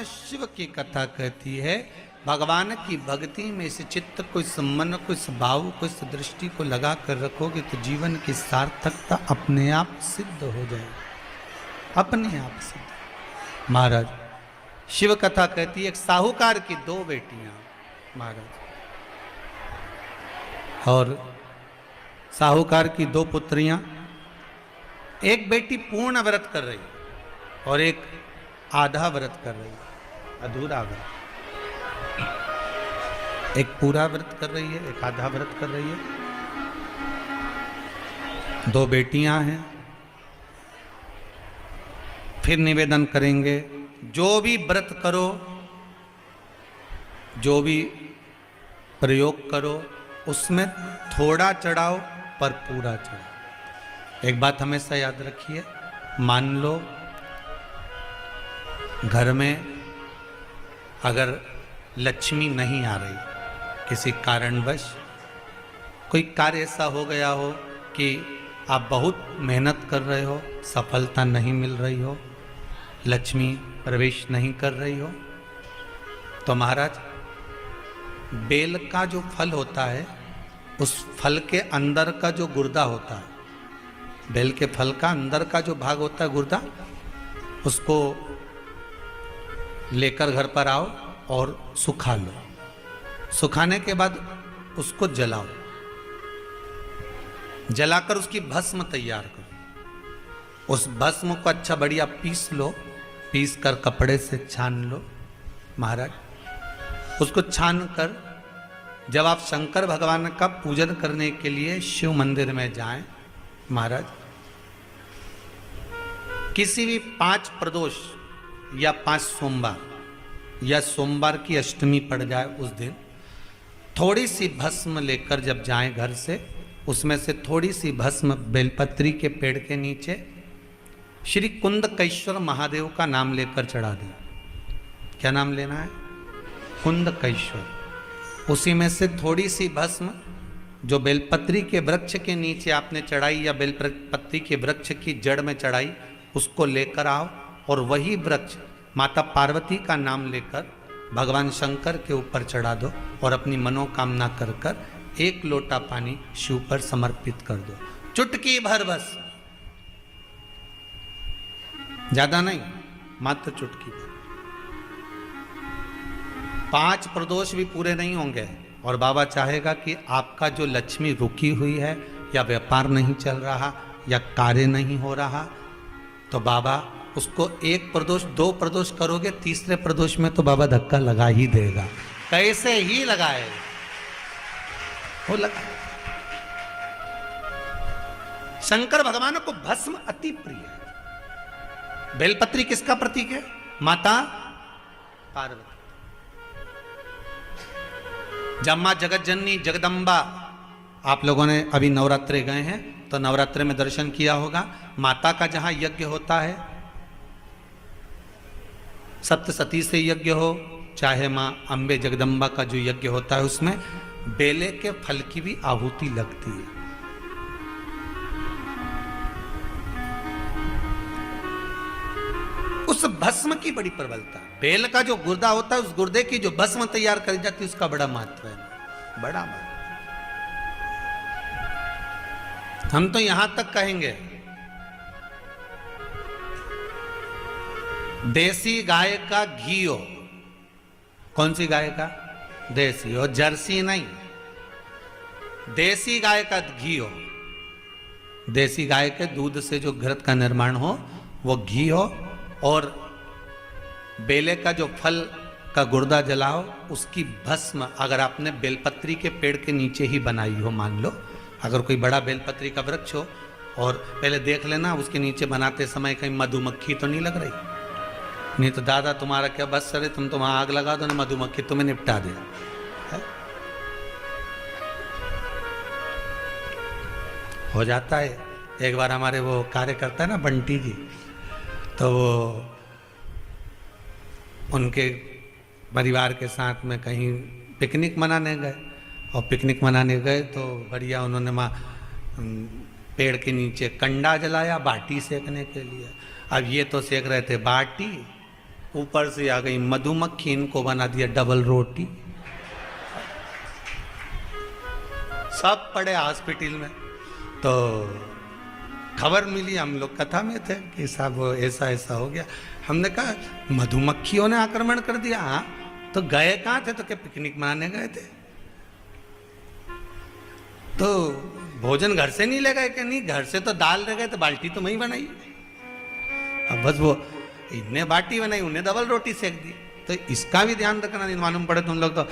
शिव की कथा कहती है, भगवान की भक्ति में इस चित्त को, इस मन को, इस भाव को, इस दृष्टि को लगा कर रखोगे तो जीवन की सार्थकता अपने आप सिद्ध हो जाएगी, अपने आप सिद्ध। महाराज शिव कथा कहती है, एक साहूकार की 2 बेटियां महाराज, और साहूकार की 2 पुत्रियां। एक बेटी पूर्ण व्रत कर रही और एक आधा व्रत कर रही, अधूरा व्रत। एक पूरा व्रत कर रही है, एक आधा व्रत कर रही है। 2 बेटियां हैं। फिर निवेदन करेंगे, जो भी व्रत करो, जो भी प्रयोग करो, उसमें थोड़ा चढ़ाओ पर पूरा चढ़ाओ। एक बात हमेशा याद रखिए, मान लो घर में अगर लक्ष्मी नहीं आ रही, किसी कारणवश कोई कार्य ऐसा हो गया हो कि आप बहुत मेहनत कर रहे हो, सफलता नहीं मिल रही हो, लक्ष्मी प्रवेश नहीं कर रही हो, तो महाराज बेल का जो फल होता है, उस फल के अंदर का जो गुर्दा होता है, बेल के फल का अंदर का जो भाग होता है गुर्दा, उसको लेकर घर पर आओ और सुखा लो। सुखाने के बाद उसको जलाओ, जलाकर उसकी भस्म तैयार करो। उस भस्म को अच्छा बढ़िया पीस लो, पीस कर कपड़े से छान लो महाराज। उसको छान कर जब आप शंकर भगवान का पूजन करने के लिए शिव मंदिर में जाएं महाराज, किसी भी 5 प्रदोष या 5 सोमवार या सोमवार की अष्टमी पड़ जाए उस दिन, थोड़ी सी भस्म लेकर जब जाएं घर से, उसमें से थोड़ी सी भस्म बेलपत्री के पेड़ के नीचे श्री कुंदकेश्वर महादेव का नाम लेकर चढ़ा दें। क्या नाम लेना है? कुंदकेश्वर। उसी में से थोड़ी सी भस्म जो बेलपत्री के वृक्ष के नीचे आपने चढ़ाई या बेलपत्री के वृक्ष की जड़ में चढ़ाई, उसको लेकर आओ और वही वृक्ष माता पार्वती का नाम लेकर भगवान शंकर के ऊपर चढ़ा दो और अपनी मनोकामना कर कर 1 लोटा पानी शिव पर समर्पित कर दो। चुटकी भर बस, ज्यादा नहीं, मात्र चुटकी भर। 5 प्रदोष भी पूरे नहीं होंगे और बाबा चाहेगा कि आपका जो लक्ष्मी रुकी हुई है या व्यापार नहीं चल रहा या कार्य नहीं हो रहा, तो बाबा उसको 1 प्रदोष 2 प्रदोष करोगे, तीसरे प्रदोष में तो बाबा धक्का लगा ही देगा। कैसे ही लगाए वो लगा। शंकर भगवान को भस्म अति प्रिय है। बेलपत्री किसका प्रतीक है? माता पार्वती। जब मां जगत जननी जगदम्बा, आप लोगों ने अभी नवरात्रे गए हैं तो नवरात्रे में दर्शन किया होगा, माता का जहां यज्ञ होता है, सप्तसती से यज्ञ हो, चाहे मां अंबे जगदम्बा का जो यज्ञ होता है, उसमें बेले के फल की भी आहुति लगती है। उस भस्म की बड़ी प्रबलता। बेल का जो गुर्दा होता है, उस गुर्दे की जो भस्म तैयार करी जाती है, उसका बड़ा महत्व है, बड़ा महत्व। हम तो यहां तक कहेंगे, देसी गाय का घी हो। कौन सी गाय का? देसी हो, जर्सी नहीं, देसी गाय का घी हो। देसी गाय के दूध से जो घृत का निर्माण हो वो घी हो, और बेले का जो फल का गुर्दा जलाओ, उसकी भस्म अगर आपने बेलपत्री के पेड़ के नीचे ही बनाई हो, मान लो अगर कोई बड़ा बेलपत्री का वृक्ष हो, और पहले देख लेना उसके नीचे बनाते समय कहीं मधुमक्खी तो नहीं लग रही, नहीं तो दादा तुम्हारा क्या बस सरे, तुम तो वहां आग लगा दो ना, मधुमक्खी तुम्हें निपटा दे। हो जाता है। एक बार हमारे वो कार्य करता है ना बंटी जी, तो वो उनके परिवार के साथ में कहीं पिकनिक मनाने गए, और पिकनिक मनाने गए तो बढ़िया उन्होंने पेड़ के नीचे कंडा जलाया बाटी सेकने के लिए। अब ये तो सेक रहे थे बाटी, ऊपर से आ गई मधुमक्खी, इनको बना दिया डबल रोटी। सब पड़े हॉस्पिटल में। तो खबर मिली, हम लोग कथा में थे कि साहब ऐसा ऐसा हो गया। हमने कहा मधुमक्खियों ने आक्रमण कर दिया। हाँ, तो गए कहाँ थे? तो क्या पिकनिक मनाने गए थे? तो भोजन घर से नहीं ले गए? कि नहीं, घर से तो दाल ले गए थे, बाल्टी तो वहीं बनाई। अब बस वो इन्हें बाटी बनाई, उन्हें डबल रोटी सेक दी। तो इसका भी ध्यान रखना, नहीं मालूम पड़े तुम लोग। तो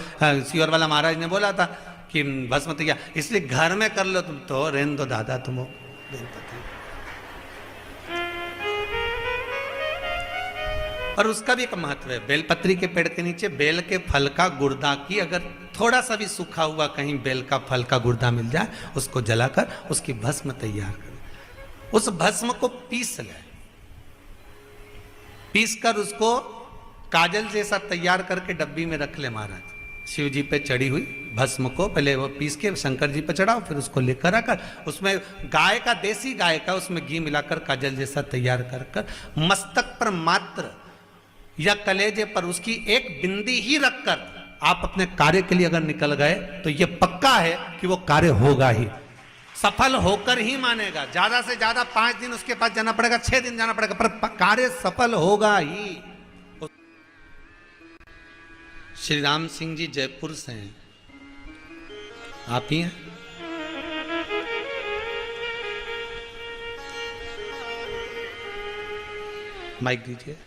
सियोर वाला महाराज ने बोला था कि भस्म तैयार, इसलिए घर में कर लो तुम। तो रेन दो दादा, तुम हो और उसका भी एक महत्व है। बेलपत्री के पेड़ के नीचे बेल के फल का गुर्दा की, अगर थोड़ा सा भी सूखा हुआ कहीं बेल का फल का गुर्दा मिल जाए, उसको जलाकर उसकी भस्म तैयार करें। उस भस्म को पीस ले, पीस कर उसको काजल जैसा तैयार करके डब्बी में रख ले महाराज। शिव जी पे चढ़ी हुई भस्म को पहले वो पीस के शंकर जी पे चढ़ाओ, फिर उसको लेकर आकर उसमें गाय का, देसी गाय का, उसमें घी मिलाकर काजल जैसा तैयार कर कर मस्तक पर मात्र या कलेजे पर उसकी एक बिंदी ही रखकर आप अपने कार्य के लिए अगर निकल गए तो ये पक्का है कि वो कार्य होगा ही, सफल होकर ही मानेगा। ज्यादा से ज्यादा 5 दिन उसके पास जाना पड़ेगा, 6 दिन जाना पड़ेगा, पर कार्य सफल होगा ही। श्री राम सिंह जी जयपुर से हैं, आप ही हैं? माइक दीजिए।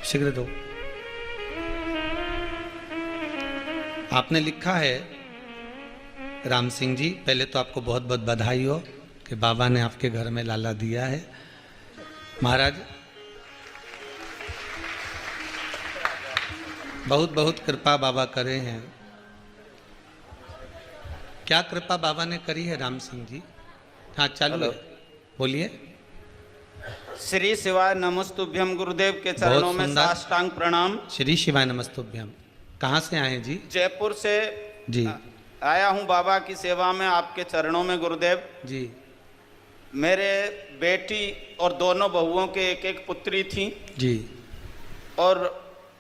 शीघ्र दो। आपने लिखा है राम सिंह जी, पहले तो आपको बहुत बहुत बधाई हो कि बाबा ने आपके घर में लाला दिया है। महाराज बहुत बहुत कृपा बाबा करे हैं। क्या कृपा बाबा ने करी है राम सिंह जी? हाँ चालू है, बोलिए। श्री शिवाय नमस्तुभ्यम, गुरुदेव के चरणों में साष्टांग प्रणाम। श्री शिवाय नमस्तुभ्यम। कहाँ से आए जी? जयपुर से जी आया हूँ बाबा की सेवा में, आपके चरणों में गुरुदेव जी। मेरे बेटी और दोनों बहुओं के एक एक पुत्री थी जी। और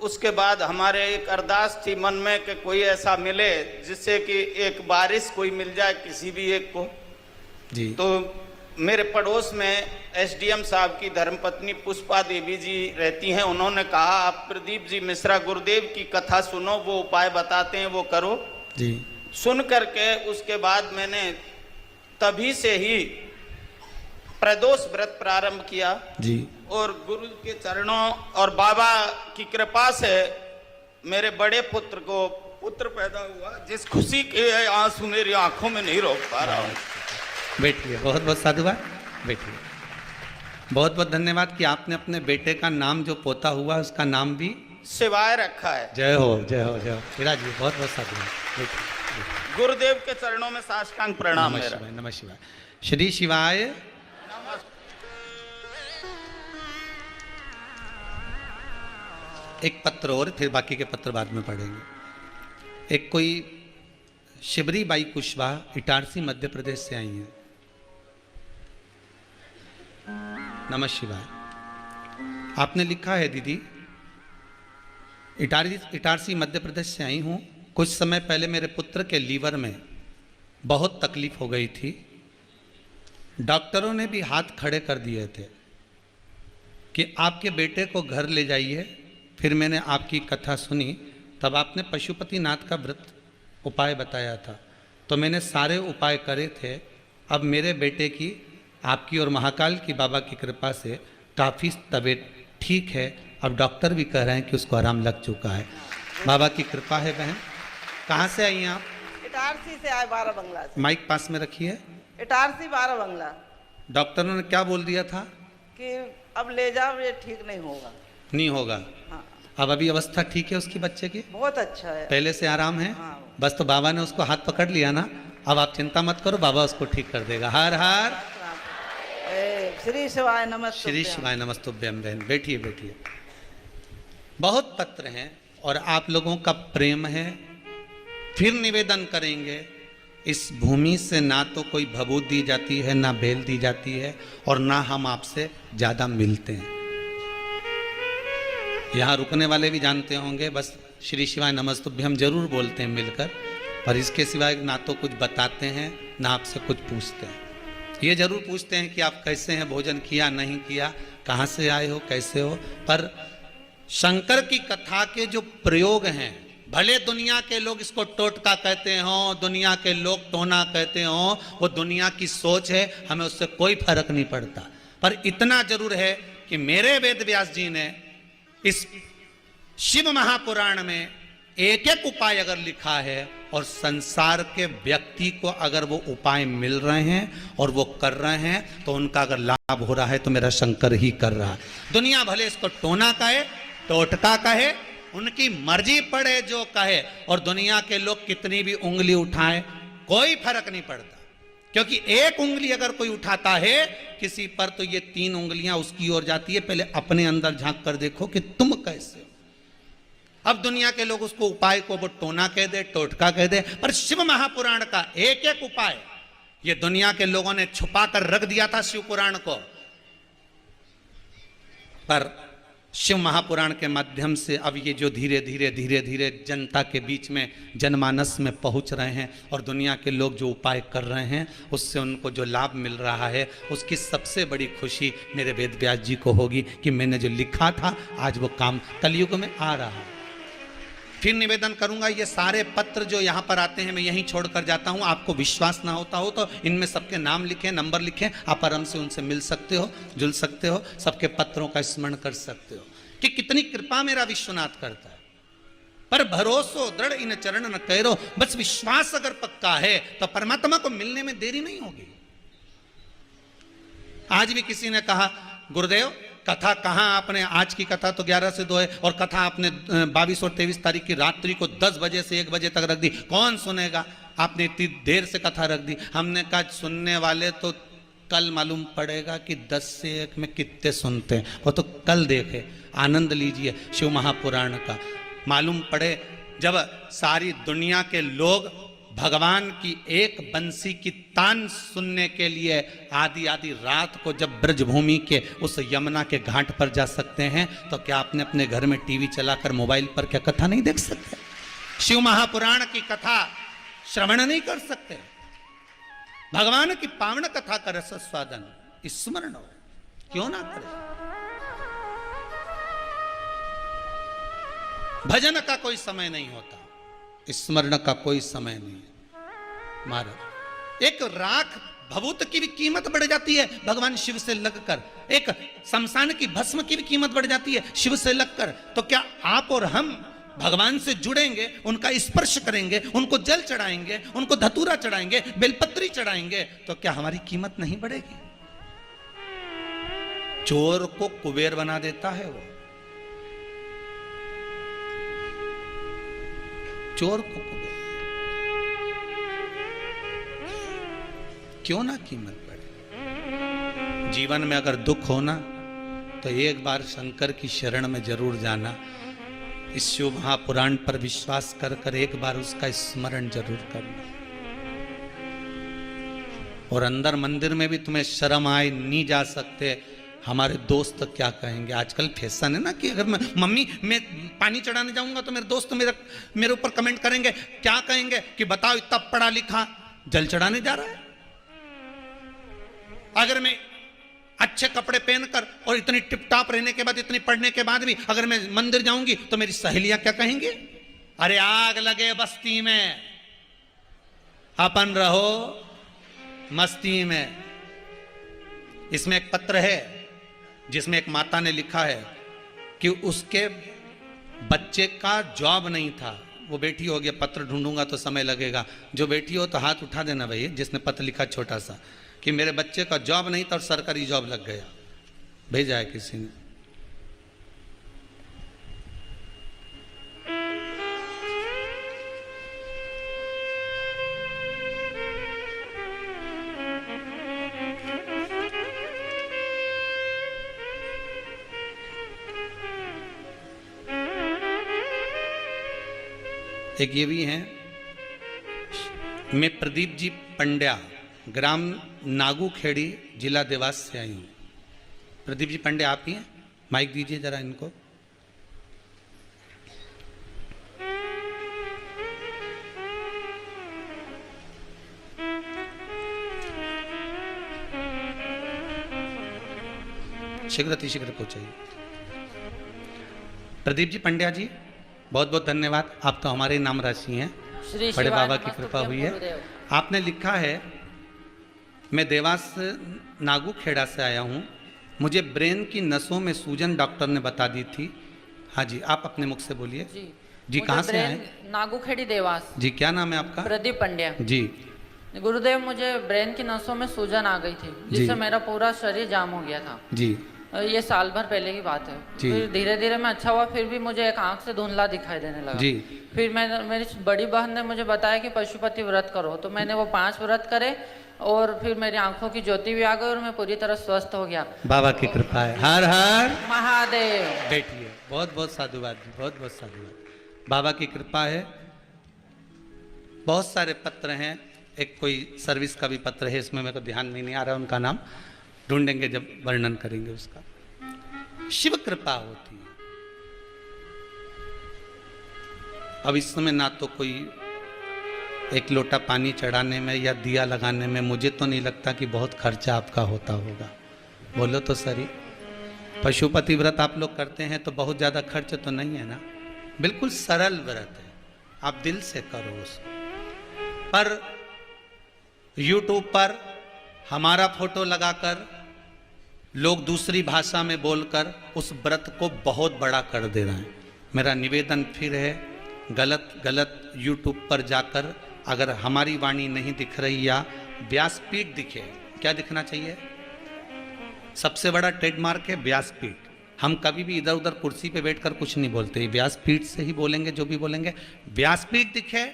उसके बाद हमारे एक अरदास थी मन में कि कोई ऐसा मिले जिससे कि एक बारिश कोई मिल जाए किसी भी एक को जी। तो मेरे पड़ोस में एसडीएम साहब की धर्मपत्नी पुष्पा देवी जी रहती हैं। उन्होंने कहा आप प्रदीप जी मिश्रा गुरुदेव की कथा सुनो, वो उपाय बताते हैं, वो करो जी। सुन करके उसके बाद मैंने तभी से ही प्रदोष व्रत प्रारंभ किया जी। और गुरु के चरणों और बाबा की कृपा से मेरे बड़े पुत्र को पुत्र पैदा हुआ, जिस खुशी के आंसू मेरी आंखों में नहीं रोक पा रहा हूँ। बैठिए, बहुत बहुत साधुवाद, बैठिए। बहुत बहुत धन्यवाद कि आपने अपने बेटे का नाम जो पोता हुआ उसका नाम भी शिवाय रखा है। जय हो जय हो जय हो। विराज जी बहुत बहुत साधुवाद, बैठिए। गुरुदेव के चरणों में साष्टांग प्रणाम नमः मेरा। शिवाय, नमः शिवाय। श्री शिवाय। एक पत्र और, फिर बाकी के पत्र बाद में पढ़ेंगे। एक कोई शिबरी बाई कुशवाहा इटारसी मध्य प्रदेश से आई हैं। नमः शिवाय। आपने लिखा है दीदी, इटारसी मध्य प्रदेश से आई हूँ। कुछ समय पहले मेरे पुत्र के लीवर में बहुत तकलीफ हो गई थी। डॉक्टरों ने भी हाथ खड़े कर दिए थे कि आपके बेटे को घर ले जाइए। फिर मैंने आपकी कथा सुनी, तब आपने पशुपतिनाथ का व्रत उपाय बताया था, तो मैंने सारे उपाय करे थे। अब मेरे बेटे की, आपकी और महाकाल की बाबा की कृपा से काफ़ी तबीयत ठीक है। अब डॉक्टर भी कह रहे हैं कि उसको आराम लग चुका है। बाबा की कृपा है। बहन कहाँ से आई हैं आप? इटारसी से आए, 12 बंगला से। माइक पास में रखिए। इटारसी 12 बंगला। डॉक्टरों ने क्या बोल दिया था? कि अब ले जाओ, ये ठीक नहीं होगा। नहीं होगा। हाँ, अब अभी अवस्था ठीक है उसकी, बच्चे की बहुत अच्छा है, पहले से आराम है। हाँ। बस तो बाबा ने उसको हाथ पकड़ लिया ना, अब आप चिंता मत करो, बाबा उसको ठीक कर देगा। हर हर श्री शिवाय नमस्तुभ्यम। श्री शिवाय नमस्तुभ्यम। बहन बैठिए बैठिए। बहुत पत्र हैं और आप लोगों का प्रेम है। फिर निवेदन करेंगे इस भूमि से ना तो कोई भभूत दी जाती है, ना बेल दी जाती है, और ना हम आपसे ज़्यादा मिलते हैं। यहाँ रुकने वाले भी जानते होंगे, बस श्री शिवाय नमस्तुभ्यम जरूर बोलते हैं मिलकर, पर इसके सिवाय ना तो कुछ बताते हैं, ना आपसे कुछ पूछते हैं। ये जरूर पूछते हैं कि आप कैसे हैं, भोजन किया नहीं किया, कहाँ से आए हो, कैसे हो। पर शंकर की कथा के जो प्रयोग हैं, भले दुनिया के लोग इसको टोटका कहते हो, दुनिया के लोग टोना कहते हो, वो दुनिया की सोच है, हमें उससे कोई फर्क नहीं पड़ता। पर इतना जरूर है कि मेरे वेद व्यास जी ने इस शिव महापुराण में एक एक उपाय अगर लिखा है, और संसार के व्यक्ति को अगर वो उपाय मिल रहे हैं और वो कर रहे हैं, तो उनका अगर लाभ हो रहा है तो मेरा शंकर ही कर रहा है। दुनिया भले इसको टोना कहे, टोटका कहे, उनकी मर्जी पड़े जो कहे, और दुनिया के लोग कितनी भी उंगली उठाएं, कोई फर्क नहीं पड़ता। क्योंकि एक उंगली अगर कोई उठाता है किसी पर, तो ये 3 उंगलियां उसकी ओर जाती है। पहले अपने अंदर झांक कर देखो कि तुम कैसे हो। अब दुनिया के लोग उसको उपाय को वो टोना कह दे, टोटका कह दे, पर शिव महापुराण का एक एक उपाय ये दुनिया के लोगों ने छुपा कर रख दिया था शिव पुराण को, पर शिव महापुराण के माध्यम से अब ये जो धीरे धीरे धीरे धीरे जनता के बीच में, जनमानस में पहुंच रहे हैं, और दुनिया के लोग जो उपाय कर रहे हैं उससे उनको जो लाभ मिल रहा है, उसकी सबसे बड़ी खुशी मेरे वेद व्यास जी को होगी कि मैंने जो लिखा था आज वो काम कलयुग में आ रहा है। फिर निवेदन करूंगा, ये सारे पत्र जो यहाँ पर आते हैं मैं यहीं छोड़कर जाता हूँ। आपको विश्वास ना होता हो तो इनमें सबके नाम लिखें, नंबर लिखें, आप आराम से उनसे मिल सकते हो, जुल सकते हो, सबके पत्रों का स्मरण कर सकते हो कि कितनी कृपा मेरा विश्वनाथ करता है। पर भरोसो दृढ़ इन चरण न करो, बस विश्वास अगर पक्का है तो परमात्मा को मिलने में देरी नहीं होगी। आज भी किसी ने कहा, गुरुदेव कथा कहाँ आपने, आज की कथा तो 11 से 2 है, और कथा आपने 22 और 23 तारीख की रात्रि को 10 बजे से 1 बजे तक रख दी, कौन सुनेगा? आपने इतनी देर से कथा रख दी। हमने कहा सुनने वाले तो कल मालूम पड़ेगा कि 10 से 1 में कितने सुनते हैं, वो तो कल देखे। आनंद लीजिए शिव महापुराण का, मालूम पड़े जब सारी दुनिया के लोग भगवान की एक बंसी की तान सुनने के लिए आधी आधी रात को जब ब्रजभूमि के उस यमुना के घाट पर जा सकते हैं, तो क्या आपने अपने घर में टीवी चलाकर मोबाइल पर क्या कथा नहीं देख सकते? शिव महापुराण की कथा श्रवण नहीं कर सकते? भगवान की पावन कथा का रस स्वादन स्मरण हो, क्यों ना करें? भजन का कोई समय नहीं होता, स्मरण का कोई समय नहीं है। महाराज एक राख भभूत की भी कीमत बढ़ जाती है भगवान शिव से लगकर, एक शमशान की भस्म की भी कीमत बढ़ जाती है शिव से लगकर। तो क्या आप और हम भगवान से जुड़ेंगे, उनका स्पर्श करेंगे, उनको जल चढ़ाएंगे, उनको धतूरा चढ़ाएंगे, बेलपत्री चढ़ाएंगे, तो क्या हमारी कीमत नहीं बढ़ेगी? चोर को कुबेर बना देता है वो, चोर को कुबेर, क्यों ना कीमत बढ़े? जीवन में अगर दुख हो ना, तो एक बार शंकर की शरण में जरूर जाना, इस शिव महापुराण पर विश्वास कर कर एक बार उसका स्मरण जरूर करना। और अंदर मंदिर में भी तुम्हें शर्म आए, नहीं जा सकते, हमारे दोस्त क्या कहेंगे? आजकल फैशन है ना कि अगर मम्मी मैं पानी चढ़ाने जाऊंगा तो मेरे दोस्त मेरे ऊपर कमेंट करेंगे, क्या कहेंगे कि बताओ इतना पढ़ा लिखा जल चढ़ाने जा रहा है। अगर मैं अच्छे कपड़े पहनकर और इतनी टिपटाप रहने के बाद, इतनी पढ़ने के बाद भी अगर मैं मंदिर जाऊंगी तो मेरी सहेलियां क्या कहेंगी? अरे आग लगे बस्ती में, अपन रहो मस्ती में। इसमें एक पत्र है जिसमें एक माता ने लिखा है कि उसके बच्चे का जॉब नहीं था, वो बेटी हो गया, पत्र ढूंढूंगा तो समय लगेगा। जो बेटी हो तो हाथ उठा देना भाई, जिसने पत्र लिखा छोटा सा कि मेरे बच्चे का जॉब नहीं था और सरकारी जॉब लग गया, भेजा है किसी ने। एक ये भी है, मैं प्रदीप जी पंड्या, ग्राम नागूखेड़ी, जिला देवास से आई हूँ। प्रदीप जी पंड्या आप ही हैं? माइक दीजिए जरा इनको। शीघ्र पहुंचाइए। प्रदीप जी पंड्या जी, बहुत बहुत धन्यवाद। आप तो हमारे नाम राशि हैं, बड़े बाबा की कृपा हुई है। आपने लिखा है, मैं देवास नागूखेड़ा से आया हूँ, मुझे ब्रेन की नसों में सूजन डॉक्टर ने बता दी थी। हाँ जी, आप अपने मुख से बोलिए। जी कहाँ से आए? नागूखेड़ी देवास। जी क्या नाम है आपका? प्रदीप पंड्या जी। गुरुदेव, मुझे ब्रेन की नसों में सूजन आ गई थी, जिससे मेरा पूरा शरीर जाम हो गया था जी। ये साल भर पहले की बात है। फिर धीरे धीरे मैं अच्छा हुआ, फिर भी मुझे एक आंख से धुंधला दिखाई देने लगा जी। फिर मेरी बड़ी बहन ने मुझे बताया कि पशुपति व्रत करो, तो मैंने वो 5 व्रत करे और फिर मेरी आंखों की ज्योति भी आ गई और मैं पूरी तरह स्वस्थ हो गया। बाबा की कृपा है। हर हर महादेव। बैठिए। बहुत बहुत साधुवाद जी, बहुत बहुत साधुवाद। बाबा की कृपा है। बहुत सारे पत्र हैं, एक कोई सर्विस का भी पत्र है, इसमें मेरे को ध्यान में नहीं आ रहा उनका नाम, ढूंढेंगे जब वर्णन करेंगे उसका। शिव कृपा होती है। अब इस समय ना तो कोई एक लोटा पानी चढ़ाने में या दिया लगाने में मुझे तो नहीं लगता कि बहुत खर्चा आपका होता होगा। बोलो तो सही। पशुपति व्रत आप लोग करते हैं तो बहुत ज़्यादा खर्च तो नहीं है ना, बिल्कुल सरल व्रत है, आप दिल से करो उसको। पर YouTube पर हमारा फोटो लगाकर लोग दूसरी भाषा में बोलकर उस व्रत को बहुत बड़ा कर दे रहे हैं। मेरा निवेदन फिर है, गलत YouTube पर जाकर अगर हमारी वाणी नहीं दिख रही या व्यासपीठ दिखे, क्या दिखना चाहिए? सबसे बड़ा ट्रेडमार्क है व्यासपीठ। हम कभी भी इधर उधर कुर्सी पे बैठकर कुछ नहीं बोलते, व्यासपीठ से ही बोलेंगे जो भी बोलेंगे। व्यासपीठ दिखे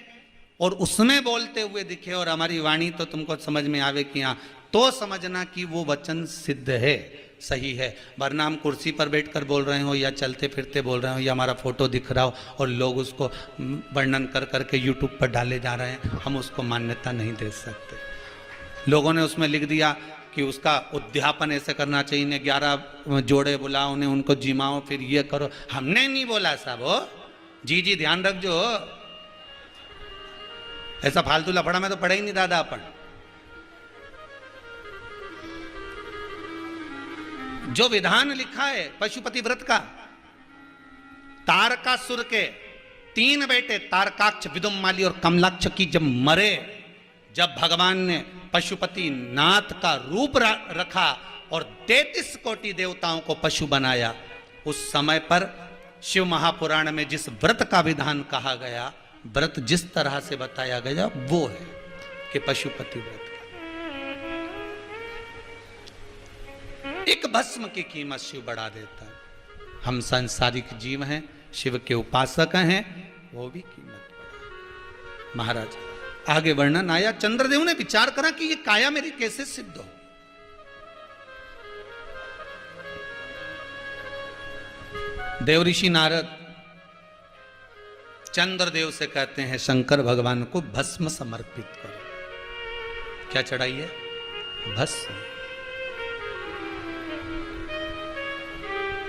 और उसमें बोलते हुए दिखे और हमारी वाणी तो तुमको समझ में आवे कि हाँ, तो समझना कि वो वचन सिद्ध है, सही है। वरना हम कुर्सी पर बैठकर बोल रहे हो या चलते फिरते बोल रहे हो या हमारा फोटो दिख रहा हो और लोग उसको वर्णन कर करके यूट्यूब पर डाले जा रहे हैं, हम उसको मान्यता नहीं दे सकते। लोगों ने उसमें लिख दिया कि उसका उद्यापन ऐसे करना चाहिए, इन्हें 11 जोड़े बुलाओ, उन्हें उनको जिमाओ, फिर ये करो। हमने नहीं बोला साहब, हो जी ध्यान रखो। ऐसा फालतू लफड़ा में तो पढ़े ही नहीं दादा अपन। जो विधान लिखा है पशुपति व्रत का, तारकासुर के 3 बेटे तारकाक्ष, विदुम्माली और कमलाक्ष की जब मरे, जब भगवान ने पशुपति नाथ का रूप रखा और 33 कोटि देवताओं को पशु बनाया, उस समय पर शिव महापुराण में जिस व्रत का विधान कहा गया, व्रत जिस तरह से बताया गया वो है कि पशुपति व्रत। एक भस्म की कीमत शिव बढ़ा देता है। हम सांसारिक जीव हैं, शिव के उपासक हैं, वो भी कीमत बढ़ा। महाराज आगे वर्णन आया, चंद्रदेव ने विचार करा कि ये काया मेरी कैसे सिद्ध हो। देव ऋषि नारद चंद्रदेव से कहते हैं, शंकर भगवान को भस्म समर्पित करो। क्या चढ़ाइए? भस्म।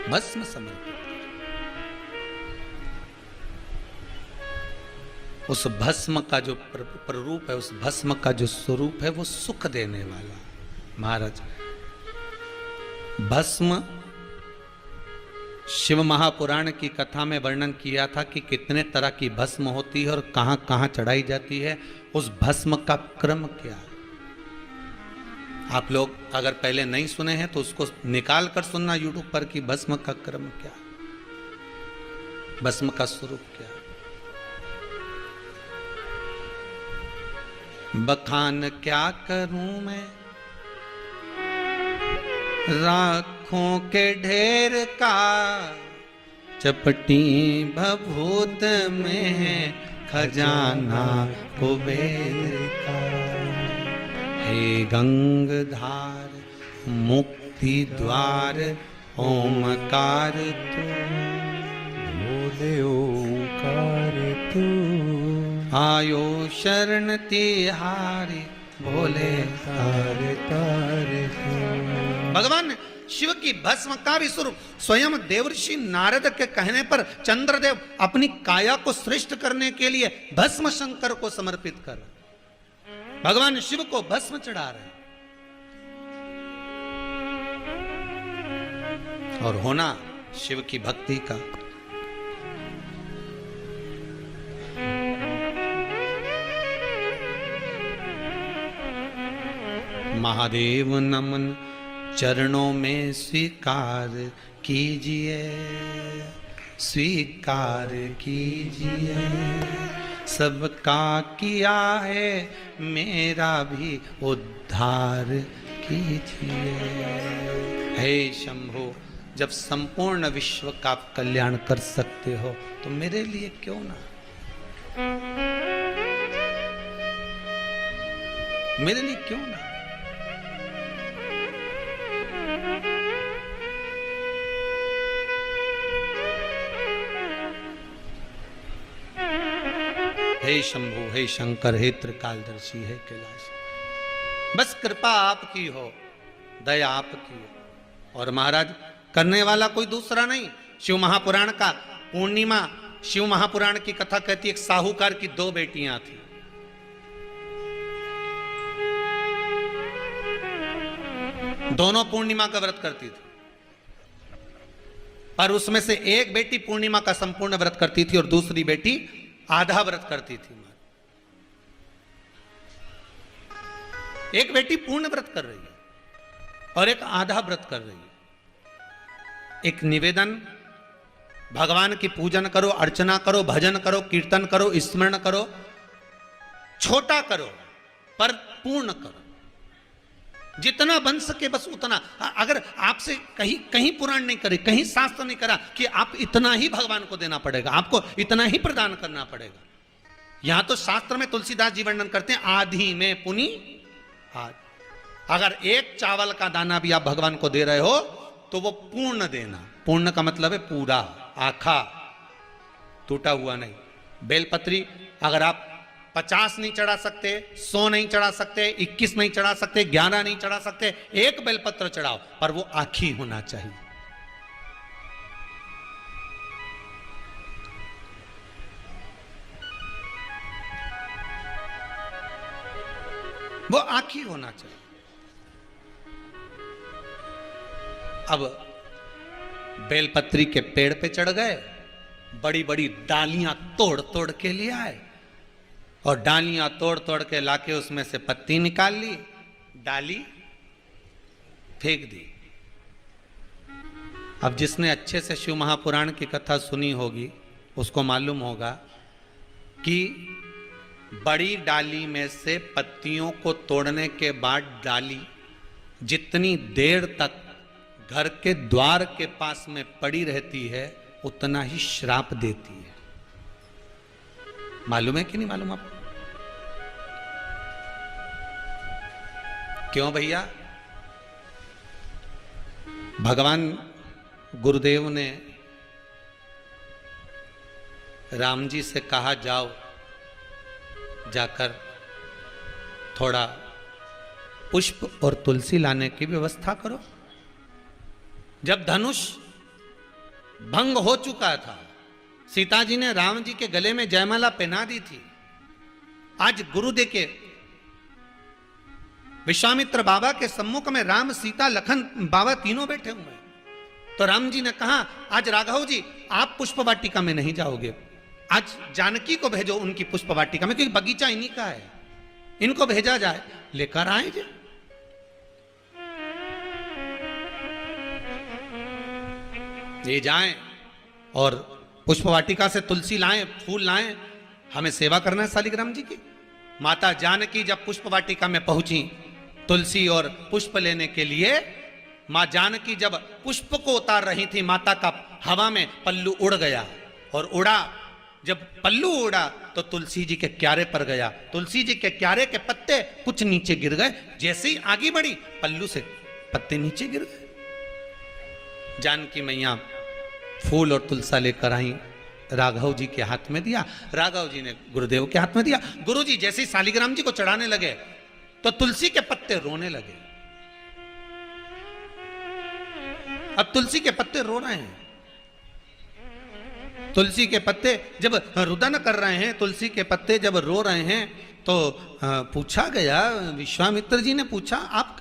भस्म समर्पित। उस भस्म का जो प्ररूप है, उस भस्म का जो स्वरूप है, वो सुख देने वाला। महाराज भस्म शिव महापुराण की कथा में वर्णन किया था कि कितने तरह की भस्म होती है और कहां कहां चढ़ाई जाती है। उस भस्म का क्रम क्या है, आप लोग अगर पहले नहीं सुने हैं तो उसको निकाल कर सुनना यूट्यूब पर कि भस्म का क्रम क्या है, भस्म का स्वरूप क्या है। बखान क्या करूं मैं राखों के ढेर का, चपटी भभूत में है खजाना कुबेर का। हे गंगधार मुक्ति द्वार ओमकार तू, बोले ओंकार तू। आयो शरण तिहारी भोले तार तार भगवान शिव की भस्म का भी स्वरूप स्वयं देवर्षि नारद के कहने पर चंद्रदेव अपनी काया को श्रेष्ठ करने के लिए भस्म शंकर को समर्पित कर भगवान शिव को भस्म चढ़ा रहे और होना शिव की भक्ति का। महादेव नमन चरणों में स्वीकार कीजिए, स्वीकार कीजिए, सबका किया है मेरा भी उद्धार कीजिए। हे शंभो, जब संपूर्ण विश्व का आप कल्याण कर सकते हो तो मेरे लिए क्यों ना, मेरे लिए क्यों ना। हे शंभु, हे शंकर, हे त्रिकालदर्शी, हे कैलाश, बस कृपा आपकी हो, दया आपकी हो। और महाराज करने वाला कोई दूसरा नहीं। शिव महापुराण का पूर्णिमा, शिव महापुराण की कथा कहती है एक साहूकार की 2 बेटियां थी। दोनों पूर्णिमा का व्रत करती थी, पर उसमें से एक बेटी पूर्णिमा का संपूर्ण व्रत करती थी और दूसरी बेटी आधा व्रत करती थी। एक बेटी पूर्ण व्रत कर रही है और एक आधा व्रत कर रही है। एक निवेदन, भगवान की पूजन करो, अर्चना करो, भजन करो, कीर्तन करो, स्मरण करो, छोटा करो पर पूर्ण करो, जितना बन सके बस उतना। अगर आपसे कहीं पुराण नहीं करे, कहीं शास्त्र नहीं करा कि आप इतना ही भगवान को देना पड़ेगा, आपको इतना ही प्रदान करना पड़ेगा। यहां तो शास्त्र में तुलसीदास जी वर्णन करते हैं आधी में पुनि आध। अगर एक चावल का दाना भी आप भगवान को दे रहे हो तो वो पूर्ण देना। पूर्ण का मतलब है पूरा, आखा, टूटा हुआ नहीं। बेलपत्री अगर आप 50 नहीं चढ़ा सकते, 100 नहीं चढ़ा सकते, 21 नहीं चढ़ा सकते, 11 नहीं चढ़ा सकते, एक बेलपत्र चढ़ाओ पर वो आखी होना चाहिए। वो आखी होना चाहिए। अब बेलपत्री के पेड़ पे चढ़ गए, बड़ी बड़ी डालियां तोड़ तोड़ के ले आए और डालियां तोड़ तोड़ के लाके उसमें से पत्ती निकाल ली, डाली फेंक दी। अब जिसने अच्छे से शिव महापुराण की कथा सुनी होगी उसको मालूम होगा कि बड़ी डाली में से पत्तियों को तोड़ने के बाद डाली जितनी देर तक घर के द्वार के पास में पड़ी रहती है उतना ही श्राप देती है। मालूम है कि नहीं मालूम आपको? क्यों भैया? भगवान गुरुदेव ने राम जी से कहा जाओ जाकर थोड़ा पुष्प और तुलसी लाने की व्यवस्था करो। जब धनुष भंग हो चुका था, सीता जी ने राम जी के गले में जयमाला पहना दी थी। आज गुरुदेव के विश्वामित्र बाबा के सम्मुख में राम, सीता, लखन बाबा तीनों बैठे हुए हैं। तो राम जी ने कहा आज राघव जी आप पुष्प वाटिका में नहीं जाओगे, आज जानकी को भेजो उनकी पुष्प वाटिका में, क्योंकि बगीचा इन्हीं का है, इनको भेजा जाए, लेकर आए जे। ये जाएं और पुष्प वाटिका से तुलसी लाएं, फूल लाएं, हमें सेवा करना है शालिग्राम जी की। माता जानकी जब पुष्प वाटिका में पहुंची तुलसी और पुष्प लेने के लिए, मां जानकी जब पुष्प को उतार रही थी, माता का हवा में पल्लू उड़ गया और उड़ा। जब पल्लू उड़ा तो तुलसी जी के क्यारे पर गया, तुलसी जी के क्यारे के पत्ते कुछ नीचे गिर गए। जैसे ही आगे बढ़ी पल्लू से पत्ते नीचे गिर गए। जानकी मैया फूल और तुलसा लेकर आई, राघव जी के हाथ में दिया, राघव जी ने गुरुदेव के हाथ में दिया। गुरु जी जैसे ही शालिग्राम जी को चढ़ाने लगे तो तुलसी के पत्ते रोने लगे। अब तुलसी के पत्ते रो रहे हैं। तुलसी के पत्ते जब रुदन कर रहे हैं, तुलसी के पत्ते जब रो रहे हैं तो पूछा गया, विश्वामित्र जी ने पूछा, आप